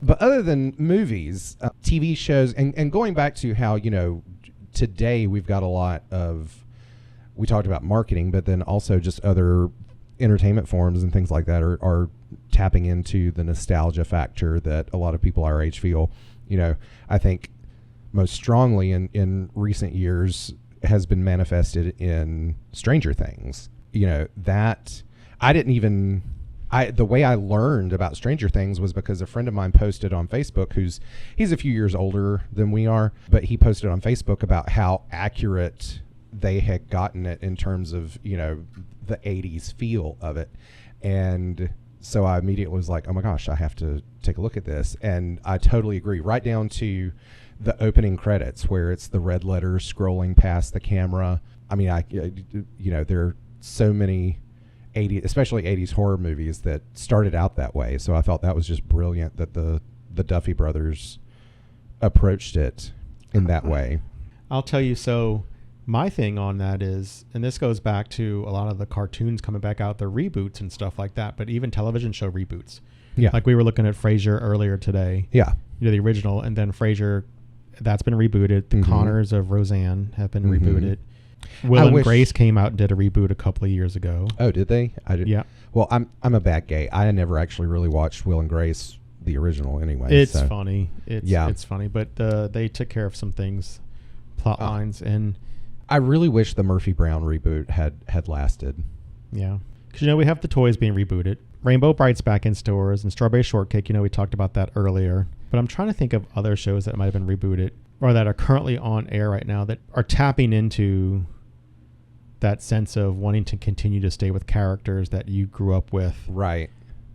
But other than movies, TV shows, and going back to how, today we've got a lot of, we talked about marketing, but then also just other entertainment forms and things like that are tapping into the nostalgia factor that a lot of people our age feel. I think most strongly in recent years has been manifested in Stranger Things. That the way I learned about Stranger Things was because a friend of mine posted on Facebook, he's a few years older than we are, but he posted on Facebook about how accurate they had gotten it in terms of, the 80s feel of it. And so I immediately was like, oh my gosh, I have to take a look at this. And I totally agree, right down to the opening credits where it's the red letters scrolling past the camera. I mean, there are so many especially 80s horror movies that started out that way. So I thought that was just brilliant that the Duffy brothers approached it in that way. I'll tell you, so my thing on that is, and this goes back to a lot of the cartoons coming back out, the reboots and stuff like that, but even television show reboots. Yeah. Like we were looking at Frasier earlier today. Yeah. The original, and then Frasier, that's been rebooted. The Connors of Roseanne have been rebooted. Will and Grace came out and did a reboot a couple of years ago. Oh, did they? I did. Yeah. Well, I'm a bad gay. I never actually really watched Will and Grace, the original, anyway. It's funny. It's funny, but they took care of some things, plot lines, and I really wish the Murphy Brown reboot had lasted. Yeah, because we have the toys being rebooted. Rainbow Bright's back in stores, and Strawberry Shortcake. We talked about that earlier. But I'm trying to think of other shows that might have been rebooted or that are currently on air right now that are tapping into that sense of wanting to continue to stay with characters that you grew up with. Right.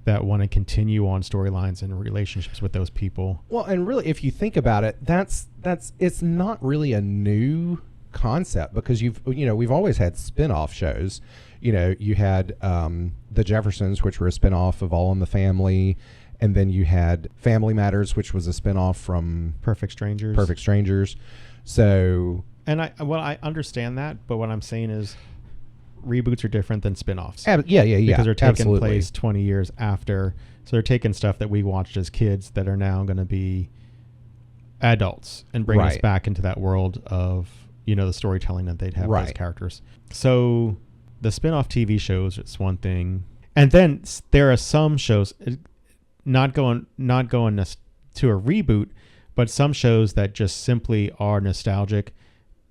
That want to continue on storylines and relationships with those people. Well, and really, if you think about it, it's not really a new concept because we've always had spin-off shows. You had The Jeffersons, which were a spin-off of All in the Family, and then you had Family Matters, which was a spin-off from Perfect Strangers. So, and I understand that, but what I'm saying is reboots are different than spin-offs. Yeah. Because they're taking absolutely. place 20 years after. So they're taking stuff that we watched as kids that are now going to be adults and bring us back into that world of, the storytelling that they'd have with those characters. So the spin-off TV shows, it's one thing. And then there are some shows not going to a reboot, but some shows that just simply are nostalgic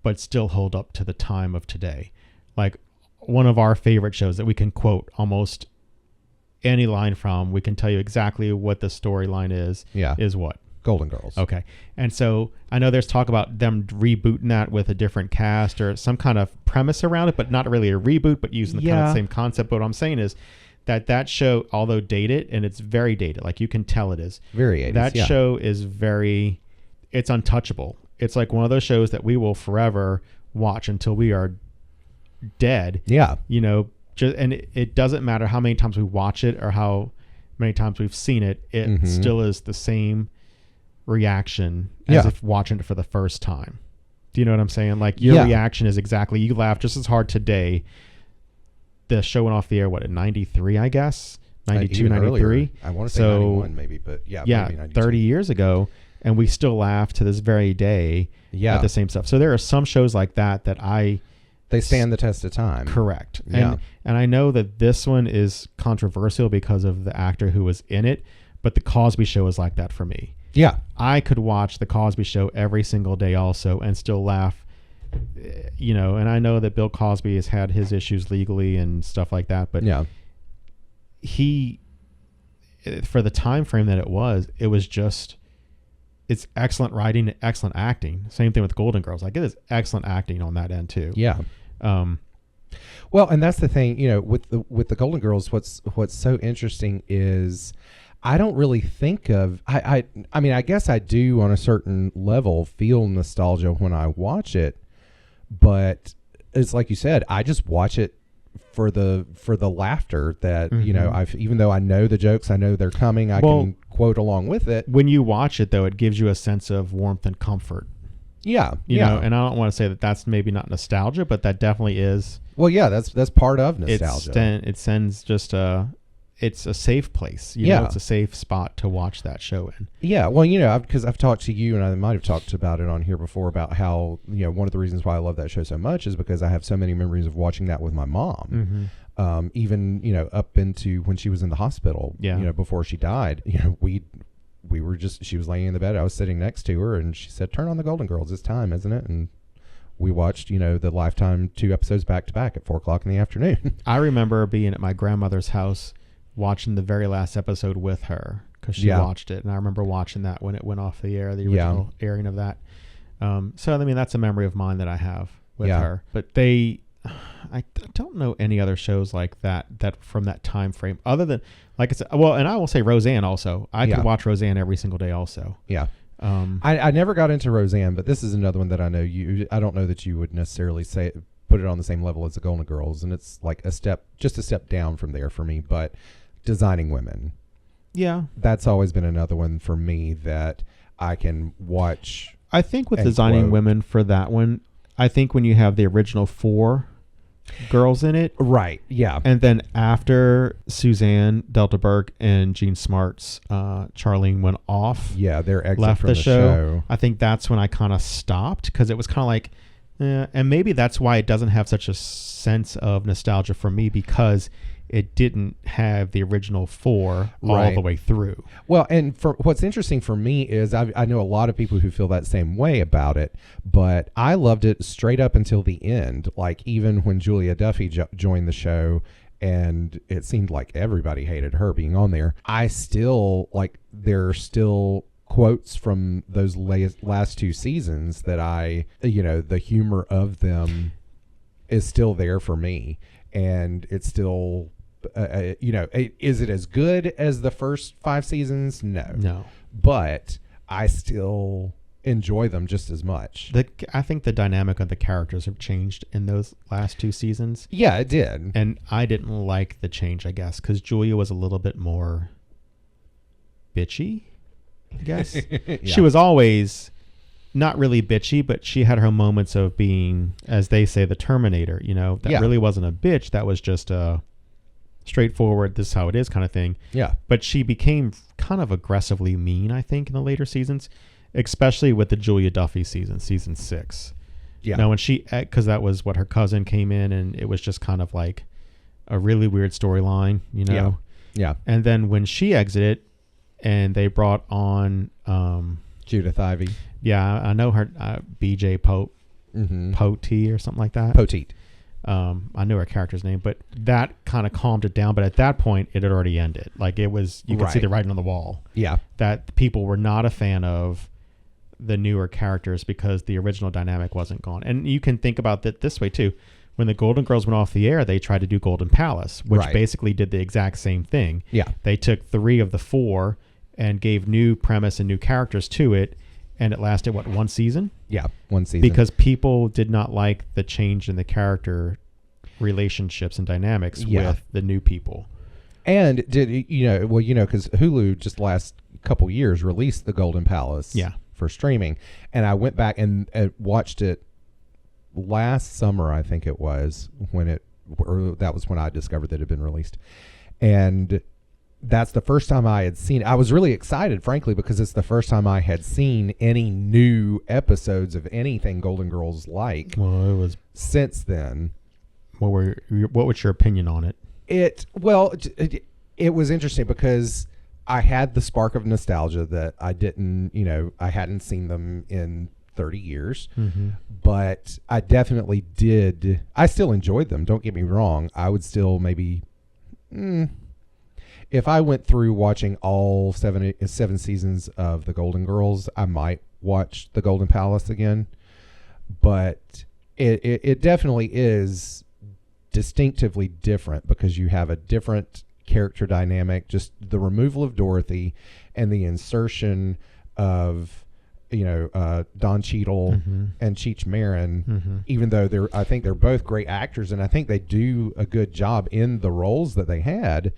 but still hold up to the time of today. Like one of our favorite shows that we can quote almost any line from, we can tell you exactly what the storyline is. Yeah. Is what? Golden Girls. Okay. And so I know there's talk about them rebooting that with a different cast or some kind of premise around it, but not really a reboot, but using the kind of same concept. But what I'm saying is that show, although dated, and it's very dated, like you can tell it is. Very 80s, that show is it's untouchable. It's like one of those shows that we will forever watch until we are dead. Yeah. And it doesn't matter how many times we watch it or how many times we've seen it. It still is the same reaction as if watching it for the first time. Do you know what I'm saying? Like your reaction is exactly, you laugh just as hard today. The show went off the air, in 93, I guess? 92, 93? Earlier. I want to say 91 maybe, but maybe 30 years ago. And we still laugh to this very day at the same stuff. So there are some shows like that they stand the test of time. Correct. Yeah. And I know that this one is controversial because of the actor who was in it, but The Cosby Show is like that for me. Yeah. I could watch The Cosby Show every single day also and still laugh, and I know that Bill Cosby has had his issues legally and stuff like that, but he, for the time frame that it was just, it's excellent writing, excellent acting. Same thing with Golden Girls. Like it is excellent acting on that end too. Yeah. Well, and that's the thing, with the Golden Girls, what's so interesting is I don't really think of, I mean, I guess I do on a certain level feel nostalgia when I watch it, but it's like you said, I just watch it for the laughter that, even though I know the jokes, I know they're coming, I can quote along with it. When you watch it though, it gives you a sense of warmth and comfort. Yeah. You know, and I don't want to say that that's maybe not nostalgia, but that definitely is. Well, yeah, that's part of nostalgia. It sends just it's a safe place. You know, it's a safe spot to watch that show in. Yeah. Well, because I've talked to you and I might have talked about it on here before about how, one of the reasons why I love that show so much is because I have so many memories of watching that with my mom. Mm-hmm. Even, up into when she was in the hospital, before she died, we were she was laying in the bed. I was sitting next to her and she said, "Turn on the Golden Girls. It's time, isn't it?" And we watched, the Lifetime 2 episodes back to back at 4:00 in the afternoon. I remember being at my grandmother's house watching the very last episode with her because she watched it. And I remember watching that when it went off the air, the original airing of that. So, I mean, that's a memory of mine that I have with her. But I don't know any other shows like that from that time frame other than, like I said, well, and I will say Roseanne also. I could watch Roseanne every single day also. Yeah. I never got into Roseanne, but this is another one that I know I don't know that you would necessarily put it on the same level as the Golden Girls, and it's like just a step down from there for me. But Designing Women, Yeah. that's always been another one for me that I can watch. I think with and Designing quote. Women for that one, I think when you have the original 4 girls in it, Right. Yeah. and then after Suzanne Deltaberg and Jean Smart's Charlene went off, Yeah. Their exit left from the the show, I think that's when I kind of stopped, because it was kind of like, and maybe that's why it doesn't have such a sense of nostalgia for me, because it didn't have the original 4 all Right. the way through. Well, and for what's interesting for me is I know a lot of people who feel that same way about it, but I loved it straight up until the end. Like even when Julia Duffy joined the show, and it seemed like everybody hated her being on there. I still like there are still quotes from those last 2 seasons that the humor of them is still there for me, and it's still. Is it as good as the first 5 seasons? No. But I still enjoy them just as much. I think the dynamic of the characters have changed in those last 2 seasons. Yeah, it did. And I didn't like the change, I guess, because Julia was a little bit more bitchy, I guess. Yeah. She was always not really bitchy, but she had her moments of being, as they say, the Terminator, that really wasn't a bitch. That was just a straightforward, this is how it is kind of thing. Yeah. But she became kind of aggressively mean, I think, in the later seasons, especially with the Julia Duffy season 6. Yeah. Now, when because that was what her cousin came in, and it was just kind of like a really weird storyline, Yeah. And then when she exited and they brought on Judith Ivey. Yeah, I know her, BJ Pote, Pote or something like that. Poteet. I knew her character's name, but that kind of calmed it down. But at that point, it had already ended. Like it was, you could see the writing on the wall. Yeah. That people were not a fan of the newer characters because the original dynamic wasn't gone. And you can think about that this way too. When the Golden Girls went off the air, they tried to do Golden Palace, which basically did the exact same thing. Yeah. They took 3 of the 4 and gave new premise and new characters to it. And it lasted, 1 season? Yeah, 1 season. Because people did not like the change in the character relationships and dynamics with the new people. And because Hulu just last couple years released the Golden Palace for streaming. And I went back and watched it last summer, I think it was, that was when I discovered that it had been released. And that's the first time I had seen it. I was really excited, frankly, because it's the first time I had seen any new episodes of anything Golden Girls like. Well, it was since then. What was your opinion on it? It was interesting because I had the spark of nostalgia that I hadn't seen them in 30 years, but I definitely did. I still enjoyed them. Don't get me wrong. I would still maybe. If I went through watching all seven seasons of The Golden Girls, I might watch The Golden Palace again. But it definitely is distinctively different because you have a different character dynamic. Just the removal of Dorothy and the insertion of Don Cheadle and Cheech Marin, even though I think they're both great actors and I think they do a good job in the roles that they had.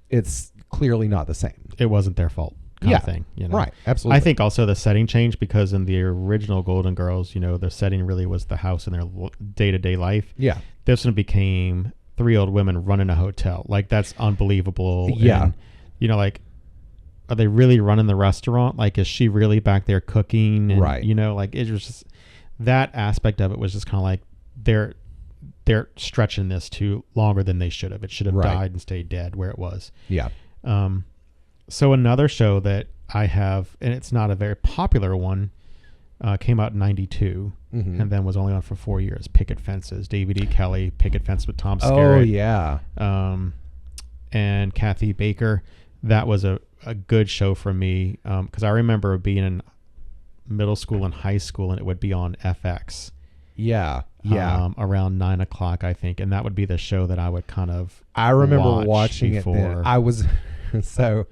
It's clearly not the same. It wasn't their fault kind of thing. Right. Absolutely. I think also the setting changed because in the original Golden Girls, the setting really was the house in their day-to-day life. Yeah. This one became 3 old women running a hotel. Like, that's unbelievable. Yeah. And, are they really running the restaurant? Like, is she really back there cooking? And, right. It was just, that aspect of it was just kind of like they're stretching this to longer than they should have. It should have died and stayed dead where it was. Yeah. So another show that I have, and it's not a very popular one, came out in 92 and then was only on for 4 years. Picket Fences. David E. Kelly, Picket Fence with Tom Skerritt. Oh, yeah. And Kathy Baker. That was a good show for me because I remember being in middle school and high school and it would be on FX. Yeah. Around 9 o'clock, I think. And that would be the show that I would kind of I remember watching it then. I was... So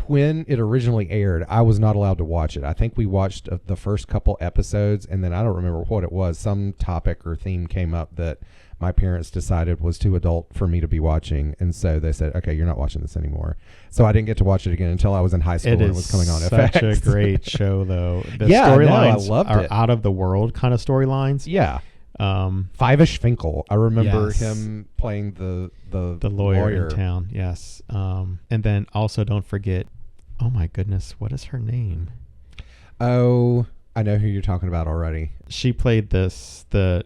when it originally aired, I was not allowed to watch it. I think we watched the first couple episodes, and then I don't remember what it was. Some topic or theme came up that my parents decided was too adult for me to be watching, and so they said, "Okay, you're not watching this anymore." So I didn't get to watch it again until I was in high school and it was coming on FX. Such a great show, though. The Yeah, I know, I storylines loved are it. out of the world kind of storylines. Yeah. Five-ish Finkel. I remember Yes. him playing the lawyer in town. Yes. And then also don't forget, oh my goodness, what is her name? Oh, I know who you're talking about already. She played the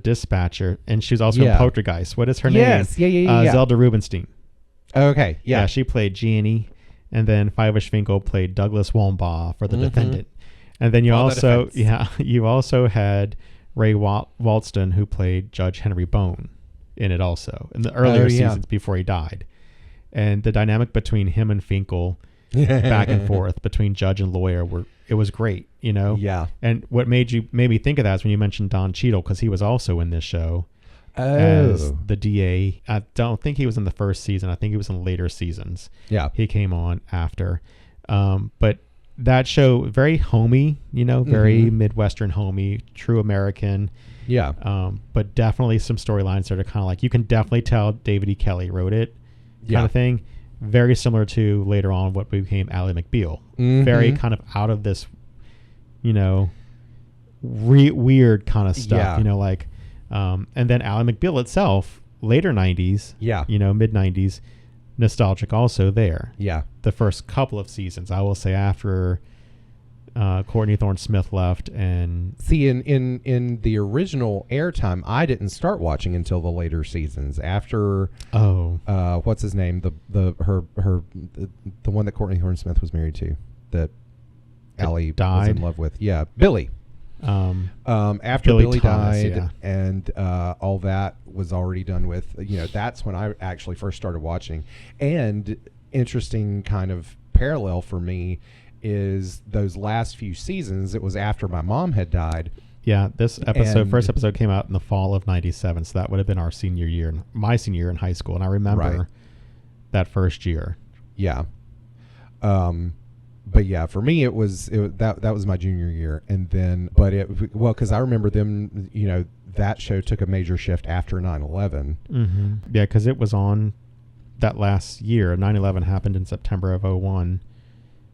dispatcher, and she was also Yeah. in Poltergeist. What is her Yes. name? Yeah. Zelda Rubinstein. Okay. Yeah. She played Jeannie, and then Five-ish Finkel played Douglas Wombaugh for the defendant. And then you you also had Ray Walston, who played Judge Henry Bone in it also in the earlier seasons before he died. And the dynamic between him and Finkel back and forth between judge and lawyer it was great, you know? Yeah. And what made me think of that is when you mentioned Don Cheadle, because he was also in this show as the DA. I don't think he was in the first season. I think he was in later seasons. Yeah. He came on after. But that show, very homey, you know, very Midwestern homey, true American. Yeah. But definitely some storylines that are kind of like, you can definitely tell David E. Kelly wrote it kind of thing. Very similar to later on what became Ally McBeal. Very kind of out of this, you know, weird kind of stuff, you know, like, and then Ally McBeal itself, later 90s, you know, mid 90s, nostalgic also there. Yeah. The first couple of seasons, I will say, after Courtney Thorne-Smith left. And see, in the original airtime, I didn't start watching until the later seasons after what's his name, the one that Courtney Thorne-Smith was married to, that Allie was in love with. Yeah, Billy. After Billy Thomas, died and all that was already done with, you know, that's when I actually first started watching. And interesting kind of parallel for me is those last few seasons, it was after my mom had died. Yeah, this first episode came out in the fall of 97, so that would have been our senior year, my senior year in high school, and I remember that first year. Yeah. But yeah, for me that was my junior year, and then because I remember them, you know, that show took a major shift after 9/11. Yeah, because it was on that last year. 9/11 happened in September of 01.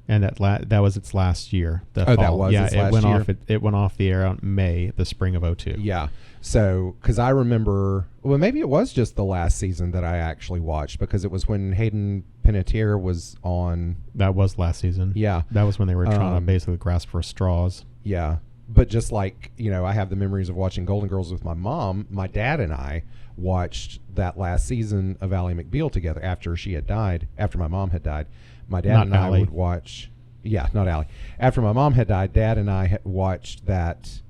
And that was its last year. That was its last year? It went off the air on the spring of 02. Yeah. So, because I remember, well, maybe it was just the last season that I actually watched, because it was when Hayden Panettiere was on. That was last season. Yeah. That was when they were trying to basically grasp for straws. Yeah. But just like, you know, I have the memories of watching Golden Girls with my mom. My dad and I watched that last season of Ally McBeal together after she had died, after my mom had died. My dad and I would watch. Yeah, not Allie. After my mom had died, Dad and I had watched that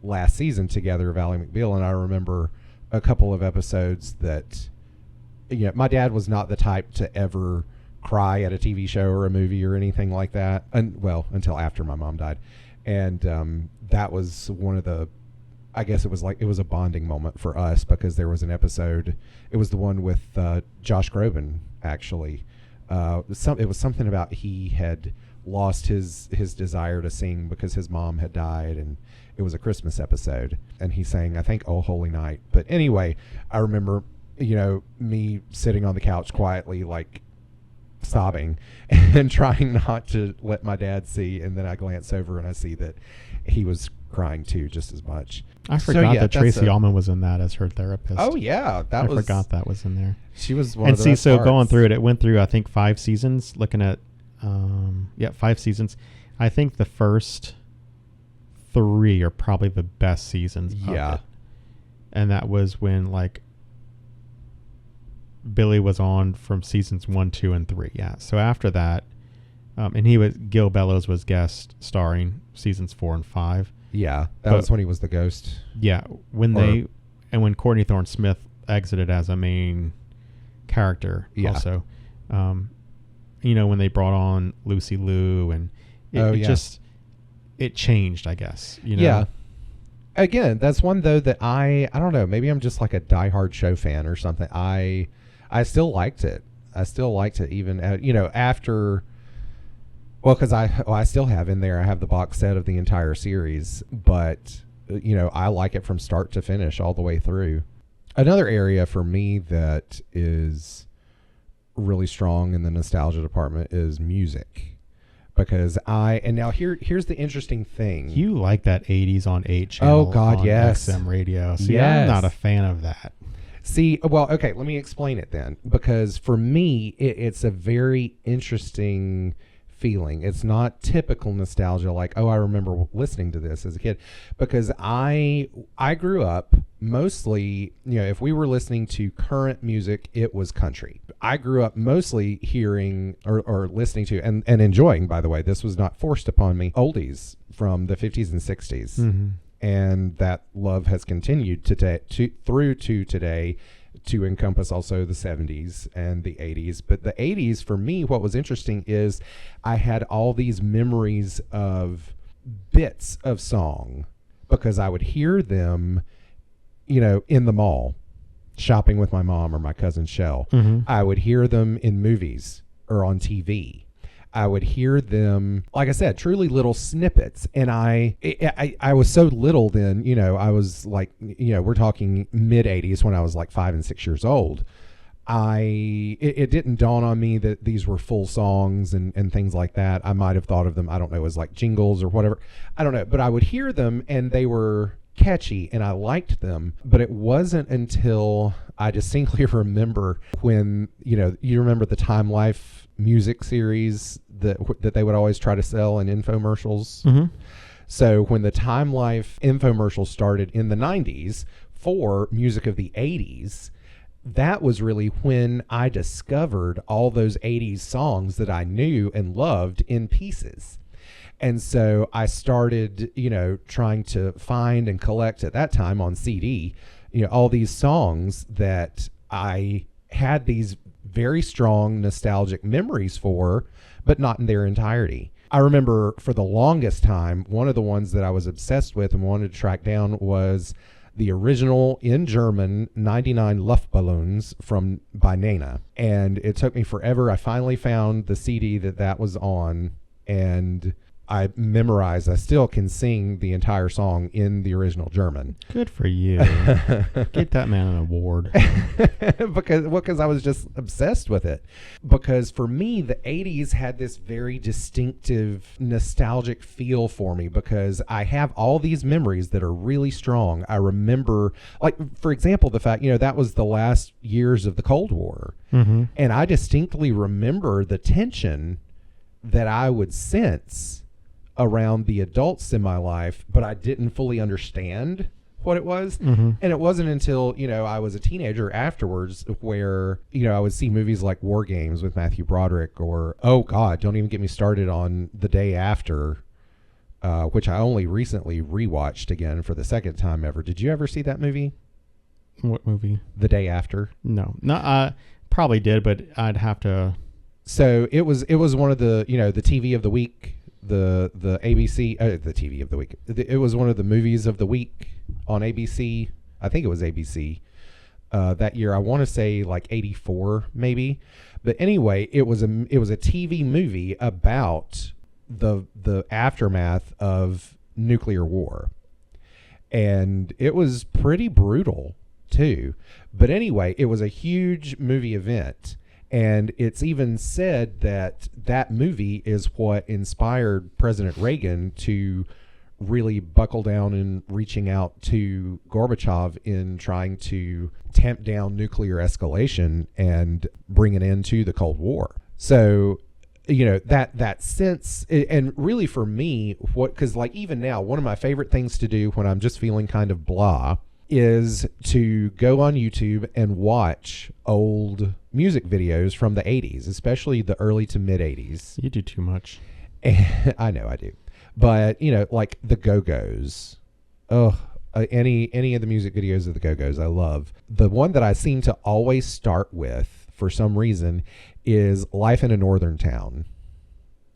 last season together of Ally McBeal, and I remember a couple of episodes that, you know, my dad was not the type to ever cry at a TV show or a movie or anything like that, until after my mom died, and that was one of the. I guess it was a bonding moment for us, because there was an episode. It was the one with Josh Groban, actually. It was something about he had lost his desire to sing because his mom had died, and it was a Christmas episode, and he sang, I think, "Oh Holy Night." But anyway, I remember, you know, me sitting on the couch quietly, like sobbing and trying not to let my dad see, and then I glance over and I see that he was crying too, just as much. I forgot that Tracy Ullman was in that as her therapist. Oh yeah, I forgot that was in there. She was one of the best parts. Going through it went through, I think, 5 seasons. Looking at 5 seasons. I think the first 3 are probably the best seasons of it. And that was when, like, Billy was on from seasons 1, 2, and 3. Yeah. So after that, and Gil Bellows was guest starring seasons 4 and 5. Yeah, that was when he was the ghost. Yeah, when Courtney Thorne-Smith exited as a main character, also, you know, when they brought on Lucy Liu, and it changed, I guess. You know? Yeah. Again, that's one though that I don't know. Maybe I'm just like a diehard show fan or something. I still liked it. I still liked it even you know, after Well, because I still have in there, I have the box set of the entire series, but, I like it from start to finish all the way through. Another area for me that is really strong in the nostalgia department is music. Because here's the interesting thing. You like that 80s on 8 channel on yes. XM radio. See, yes. I'm not a fan of that. See, well, okay, let me explain it then. Because for me, it's a very interesting feeling. It's not typical nostalgia like, oh, I remember listening to this as a kid. Because I grew up mostly, if we were listening to current music, it was country. I grew up mostly hearing or listening to and enjoying, by the way, this was not forced upon me, oldies from the 50s and 60s. Mm-hmm. And that love has continued through to today to encompass also the 70s and the 80s. But the 80s, for me, what was interesting is I had all these memories of bits of song because I would hear them, in the mall, shopping with my mom or my cousin Shell. Mm-hmm. I would hear them in movies or on TV. I would hear them, like I said, truly little snippets. And I was so little then, I was like, we're talking mid 80s when I was like 5 and 6 years old. It didn't dawn on me that these were full songs and things like that. I might have thought of them, I don't know, as like jingles or whatever. I don't know. But I would hear them and they were catchy and I liked them. But it wasn't until I distinctly remember when, you remember the Time Life music series that they would always try to sell in infomercials. Mm-hmm. So when the Time Life infomercial started in the 90s for music of the 80s, that was really when I discovered all those 80s songs that I knew and loved in pieces. And so I started, trying to find and collect at that time on CD, all these songs that I had these very strong nostalgic memories for, but not in their entirety. I remember for the longest time, one of the ones that I was obsessed with and wanted to track down was the original in German 99 Luftballons by Nena. And it took me forever. I finally found the CD that was on, and I memorized. I still can sing the entire song in the original German. Good for you. Get that man an award. because I was just obsessed with it. Because for me, the 80s had this very distinctive nostalgic feel for me because I have all these memories that are really strong. I remember, like, for example, the fact, that was the last years of the Cold War. Mm-hmm. And I distinctly remember the tension that I would sense around the adults in my life, but I didn't fully understand what it was. Mm-hmm. And it wasn't until, I was a teenager afterwards where, I would see movies like War Games with Matthew Broderick or, oh God, don't even get me started on The Day After, which I only recently rewatched again for the second time ever. Did you ever see that movie? What movie? The Day After? No, I probably did, but I'd have to. So it was one of the, the TV of the week, the ABC, the TV of the week. It was one of the movies of the week on ABC. I think it was ABC that year. I want to say like 84 maybe. But anyway, it was a TV movie about the aftermath of nuclear war. And it was pretty brutal too. But anyway, it was a huge movie event. And it's even said that movie is what inspired President Reagan to really buckle down in reaching out to Gorbachev in trying to tamp down nuclear escalation and bring an end to the Cold War. So, that sense, and really for me, because like even now, one of my favorite things to do when I'm just feeling kind of blah is to go on YouTube and watch old music videos from the 80s, especially the early to mid 80s. You do too much. I know I do. But, like the Go-Go's. Any of the music videos of the Go-Go's I love. The one that I seem to always start with, for some reason, is Life in a Northern Town.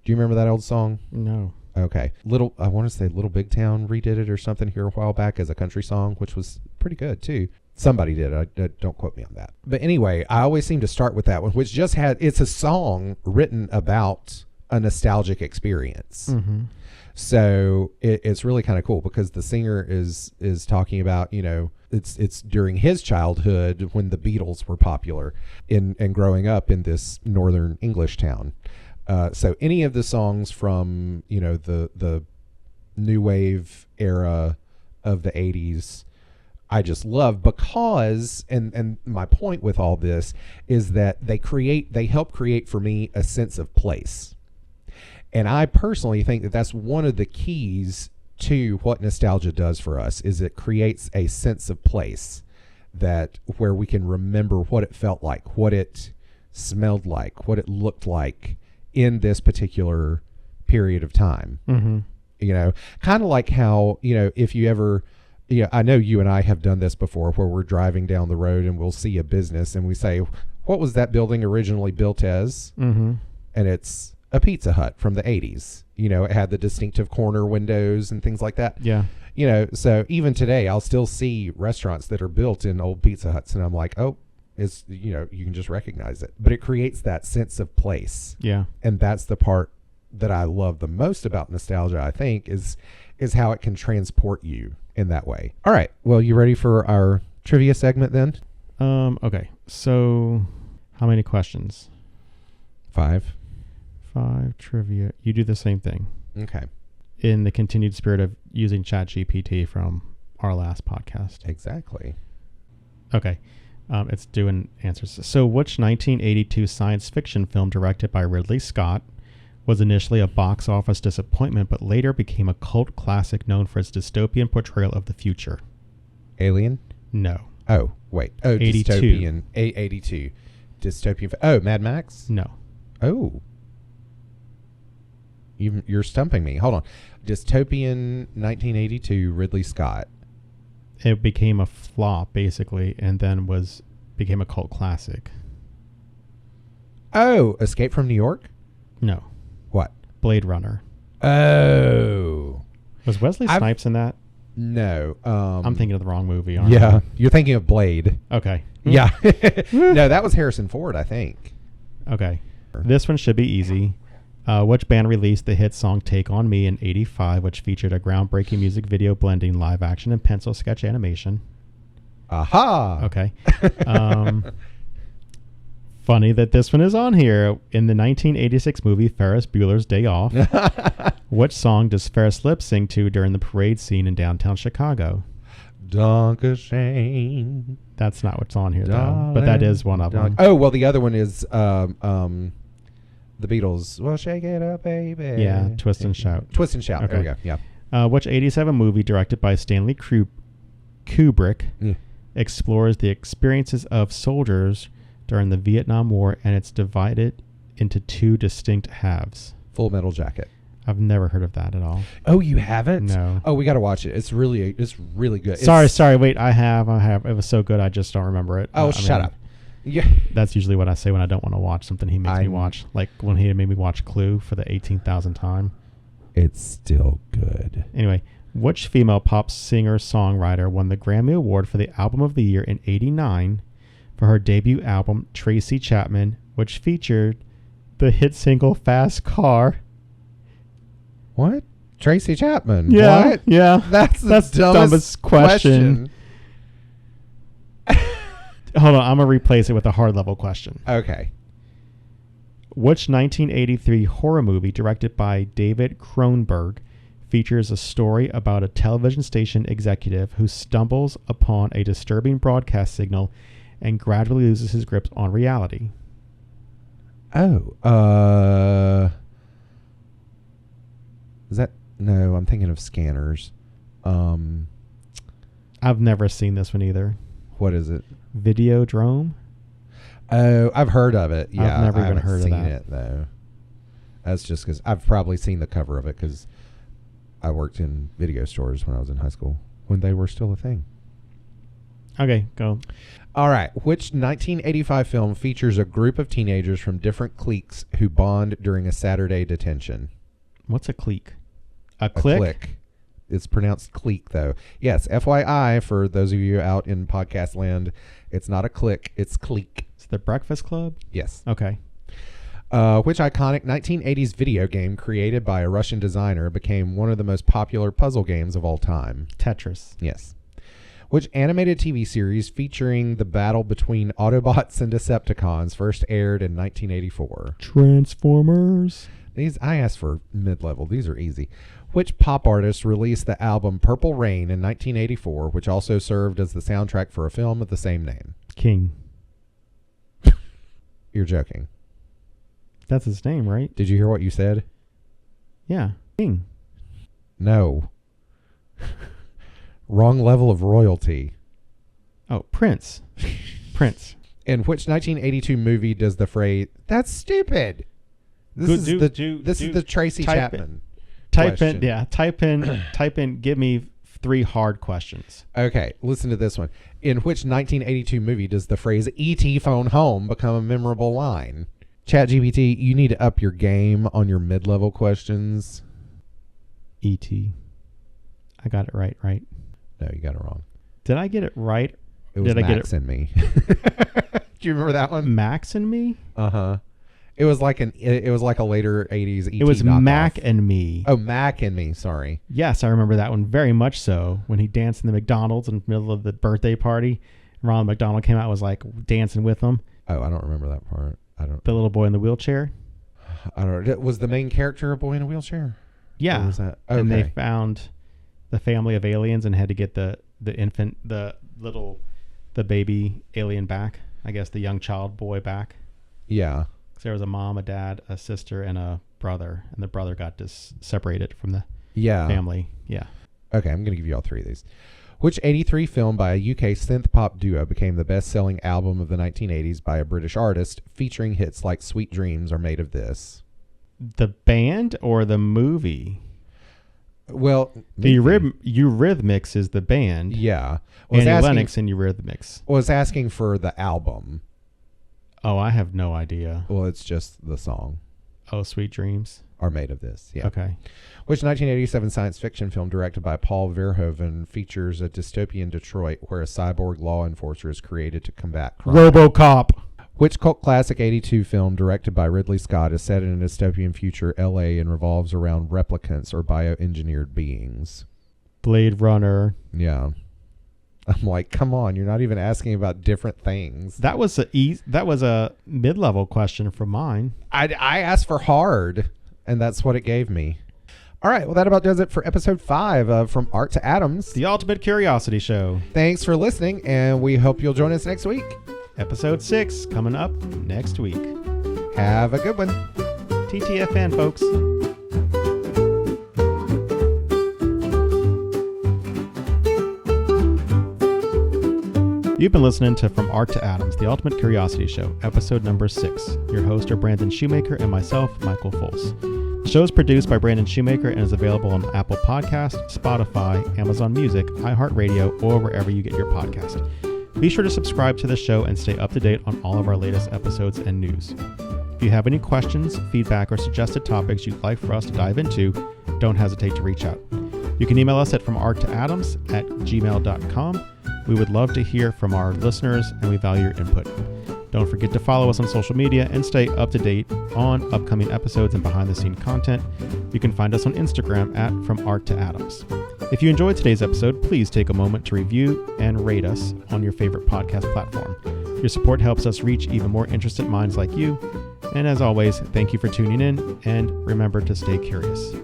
Do you remember that old song? No. Okay. I want to say Little Big Town redid it or something here a while back as a country song, which was pretty good too. Somebody did. Don't quote me on that. But anyway, I always seem to start with that one, which it's a song written about a nostalgic experience. Mm-hmm. So it's really kind of cool because the singer is talking about, you know, it's during his childhood when the Beatles were popular and growing up in this northern English town. So any of the songs from, you know, the new wave era of the 80s, I just love because, and my point with all this is that they help create for me a sense of place. And I personally think that that's one of the keys to what nostalgia does for us, is it creates a sense of place that where we can remember what it felt like, what it smelled like, what it looked like in this particular period of time. Mm-hmm. You know, kind of like how, you know, if you ever, you know, I know you and I have done this before where we're driving down the road and we'll see a business and we say, what was that building originally built as? Mm-hmm. And it's a Pizza Hut from the 80s. You know, it had the distinctive corner windows and things like that. Yeah. You know, so even today, I'll still see restaurants that are built in old Pizza Huts, and I'm like, oh, it's, you know, you can just recognize it. But it creates that sense of place. Yeah. And that's the part that I love the most about nostalgia, I think, is how it can transport you in that way. All right. Well, you ready for our trivia segment then? Okay. So how many questions? 5 trivia. You do the same thing. Okay. In the continued spirit of using ChatGPT from our last podcast. Exactly. Okay. It's doing answers. So which 1982 science fiction film directed by Ridley Scott was initially a box office disappointment but later became a cult classic known for its dystopian portrayal of the future? Alien? No. Oh, wait. Oh, 82. dystopian. 82. Dystopian. Oh, Mad Max? No. Oh. You're stumping me. Hold on. Dystopian 1982 Ridley Scott. It became a flop basically and then became a cult classic. Oh, Escape from New York? No. What? Blade Runner. Oh. Was Wesley Snipes in that? No. I'm thinking of the wrong movie, aren't Yeah. I? You're thinking of Blade. Okay. Yeah. No, that was Harrison Ford, I think. Okay. This one should be easy. Which band released the hit song Take On Me in '85, which featured a groundbreaking music video blending live action and pencil sketch animation? Aha! Okay. Funny that this one is on here. In the 1986 movie Ferris Bueller's Day Off, which song does Ferris lip sync to during the parade scene in downtown Chicago? Shane. That's not what's on here, though. But that is one of them. Oh, well, the other one is the Beatles. Well, shake it up, baby. Yeah, Twist and Shout. Twist and Shout. Okay. There we go. Yeah. Which 87 movie directed by Stanley Kubrick Yeah. explores the experiences of soldiers during the Vietnam War, and it's divided into two distinct halves? Full Metal Jacket. I've never heard of that at all. Oh, you haven't? No. Oh, we got to watch it. It's really good. Sorry. Wait, I have. It was so good, I just don't remember it. Oh, shut up. Yeah. That's usually what I say when I don't want to watch something he makes me watch. Like when he made me watch Clue for the 18,000th time. It's still good. Anyway, which female pop singer-songwriter won the Grammy Award for the Album of the Year in '89 for her debut album, Tracy Chapman, which featured the hit single Fast Car? What? Tracy Chapman? Yeah. What? Yeah. That's the dumbest question. Hold on, I'm going to replace it with a hard level question. Okay. Which 1983 horror movie directed by David Cronenberg features a story about a television station executive who stumbles upon a disturbing broadcast signal and gradually loses his grip on reality? Oh, is that? No, I'm thinking of Scanners. I've never seen this one either. What is it? Videodrome? Oh, I've heard of it. Yeah, I've never even haven't heard of seen that. it though. That's just because I've probably seen the cover of it because I worked in video stores when I was in high school when they were still a thing. Okay, go. All right. Which 1985 film features a group of teenagers from different cliques who bond during a Saturday detention? What's a clique? A clique? It's pronounced clique, though. Yes, FYI, for those of you out in podcast land, it's not a clique, it's clique. It's the Breakfast Club? Yes. Okay. Which iconic 1980s video game created by a Russian designer became one of the most popular puzzle games of all time? Tetris. Yes. Which animated TV series featuring the battle between Autobots and Decepticons first aired in 1984? Transformers. These I asked for mid-level. These are easy. Which pop artist released the album Purple Rain in 1984, which also served as the soundtrack for a film of the same name? King. You're joking. That's his name, right? Did you hear what you said? Yeah. King. No. Wrong level of royalty. Oh, Prince. Prince. In which 1982 movie does the phrase "That's stupid"? This is the Tracy Chapman. Type in. Give me 3 hard questions. Okay, listen to this one. In which 1982 movie does the phrase "E.T. phone home" become a memorable line? ChatGPT, you need to up your game on your mid-level questions. E.T. I got it right. No, you got it wrong. Did I get it right? It was Max and Me. Do you remember that one? Max and Me? Uh-huh. It was like a later 80s ET It was knockoff. Mac and Me. Oh, Mac and Me, sorry. Yes, I remember that one very much so. When he danced in the McDonald's in the middle of the birthday party. Ronald McDonald came out and was like dancing with them. Oh, I don't remember that part. The little boy in the wheelchair? I don't know. Was the main character a boy in a wheelchair? Yeah. Or was that? Okay. And they found the family of aliens and had to get the infant, the baby alien back. I guess the young child boy back. Yeah. So there was a mom, a dad, a sister, and a brother. And the brother got separated from the family. Yeah. Okay, I'm going to give you all 3 of these. Which 83 film by a UK synth pop duo became the best-selling album of the 1980s by a British artist, featuring hits like Sweet Dreams Are Made of This? The band or the movie? Well, the Eurythmics is the band. Yeah. Annie Lennox and Eurythmics. Was asking for the album. Oh, I have no idea. Well, it's just the song. Oh, Sweet Dreams Are Made of This. Yeah. Okay. Which 1987 science fiction film directed by Paul Verhoeven features a dystopian Detroit where a cyborg law enforcer is created to combat crime? RoboCop. Which cult classic 82 film directed by Ridley Scott is set in a dystopian future LA and revolves around replicants or bioengineered beings? Blade Runner. Yeah. I'm like, come on, you're not even asking about different things. That was a mid-level question from mine. I asked for hard, and that's what it gave me. All right, well, that about does it for episode 5 of From Art to Atoms. The Ultimate Curiosity Show. Thanks for listening, and we hope you'll join us next week. Episode 6 coming up next week. Have a good one. TTFN, folks. You've been listening to From Art to Atoms, the Ultimate Curiosity Show, episode number 6. Your hosts are Brandon Shoemaker and myself, Michael Fols. The show is produced by Brandon Shoemaker and is available on Apple Podcasts, Spotify, Amazon Music, iHeartRadio, or wherever you get your podcast. Be sure to subscribe to the show and stay up to date on all of our latest episodes and news. If you have any questions, feedback, or suggested topics you'd like for us to dive into, don't hesitate to reach out. You can email us at FromArtToAtoms@gmail.com. We would love to hear from our listeners, and we value your input. Don't forget to follow us on social media and stay up to date on upcoming episodes and behind-the-scenes content. You can find us on Instagram at From Art to Atoms. If you enjoyed today's episode, please take a moment to review and rate us on your favorite podcast platform. Your support helps us reach even more interested minds like you. And as always, thank you for tuning in, and remember to stay curious.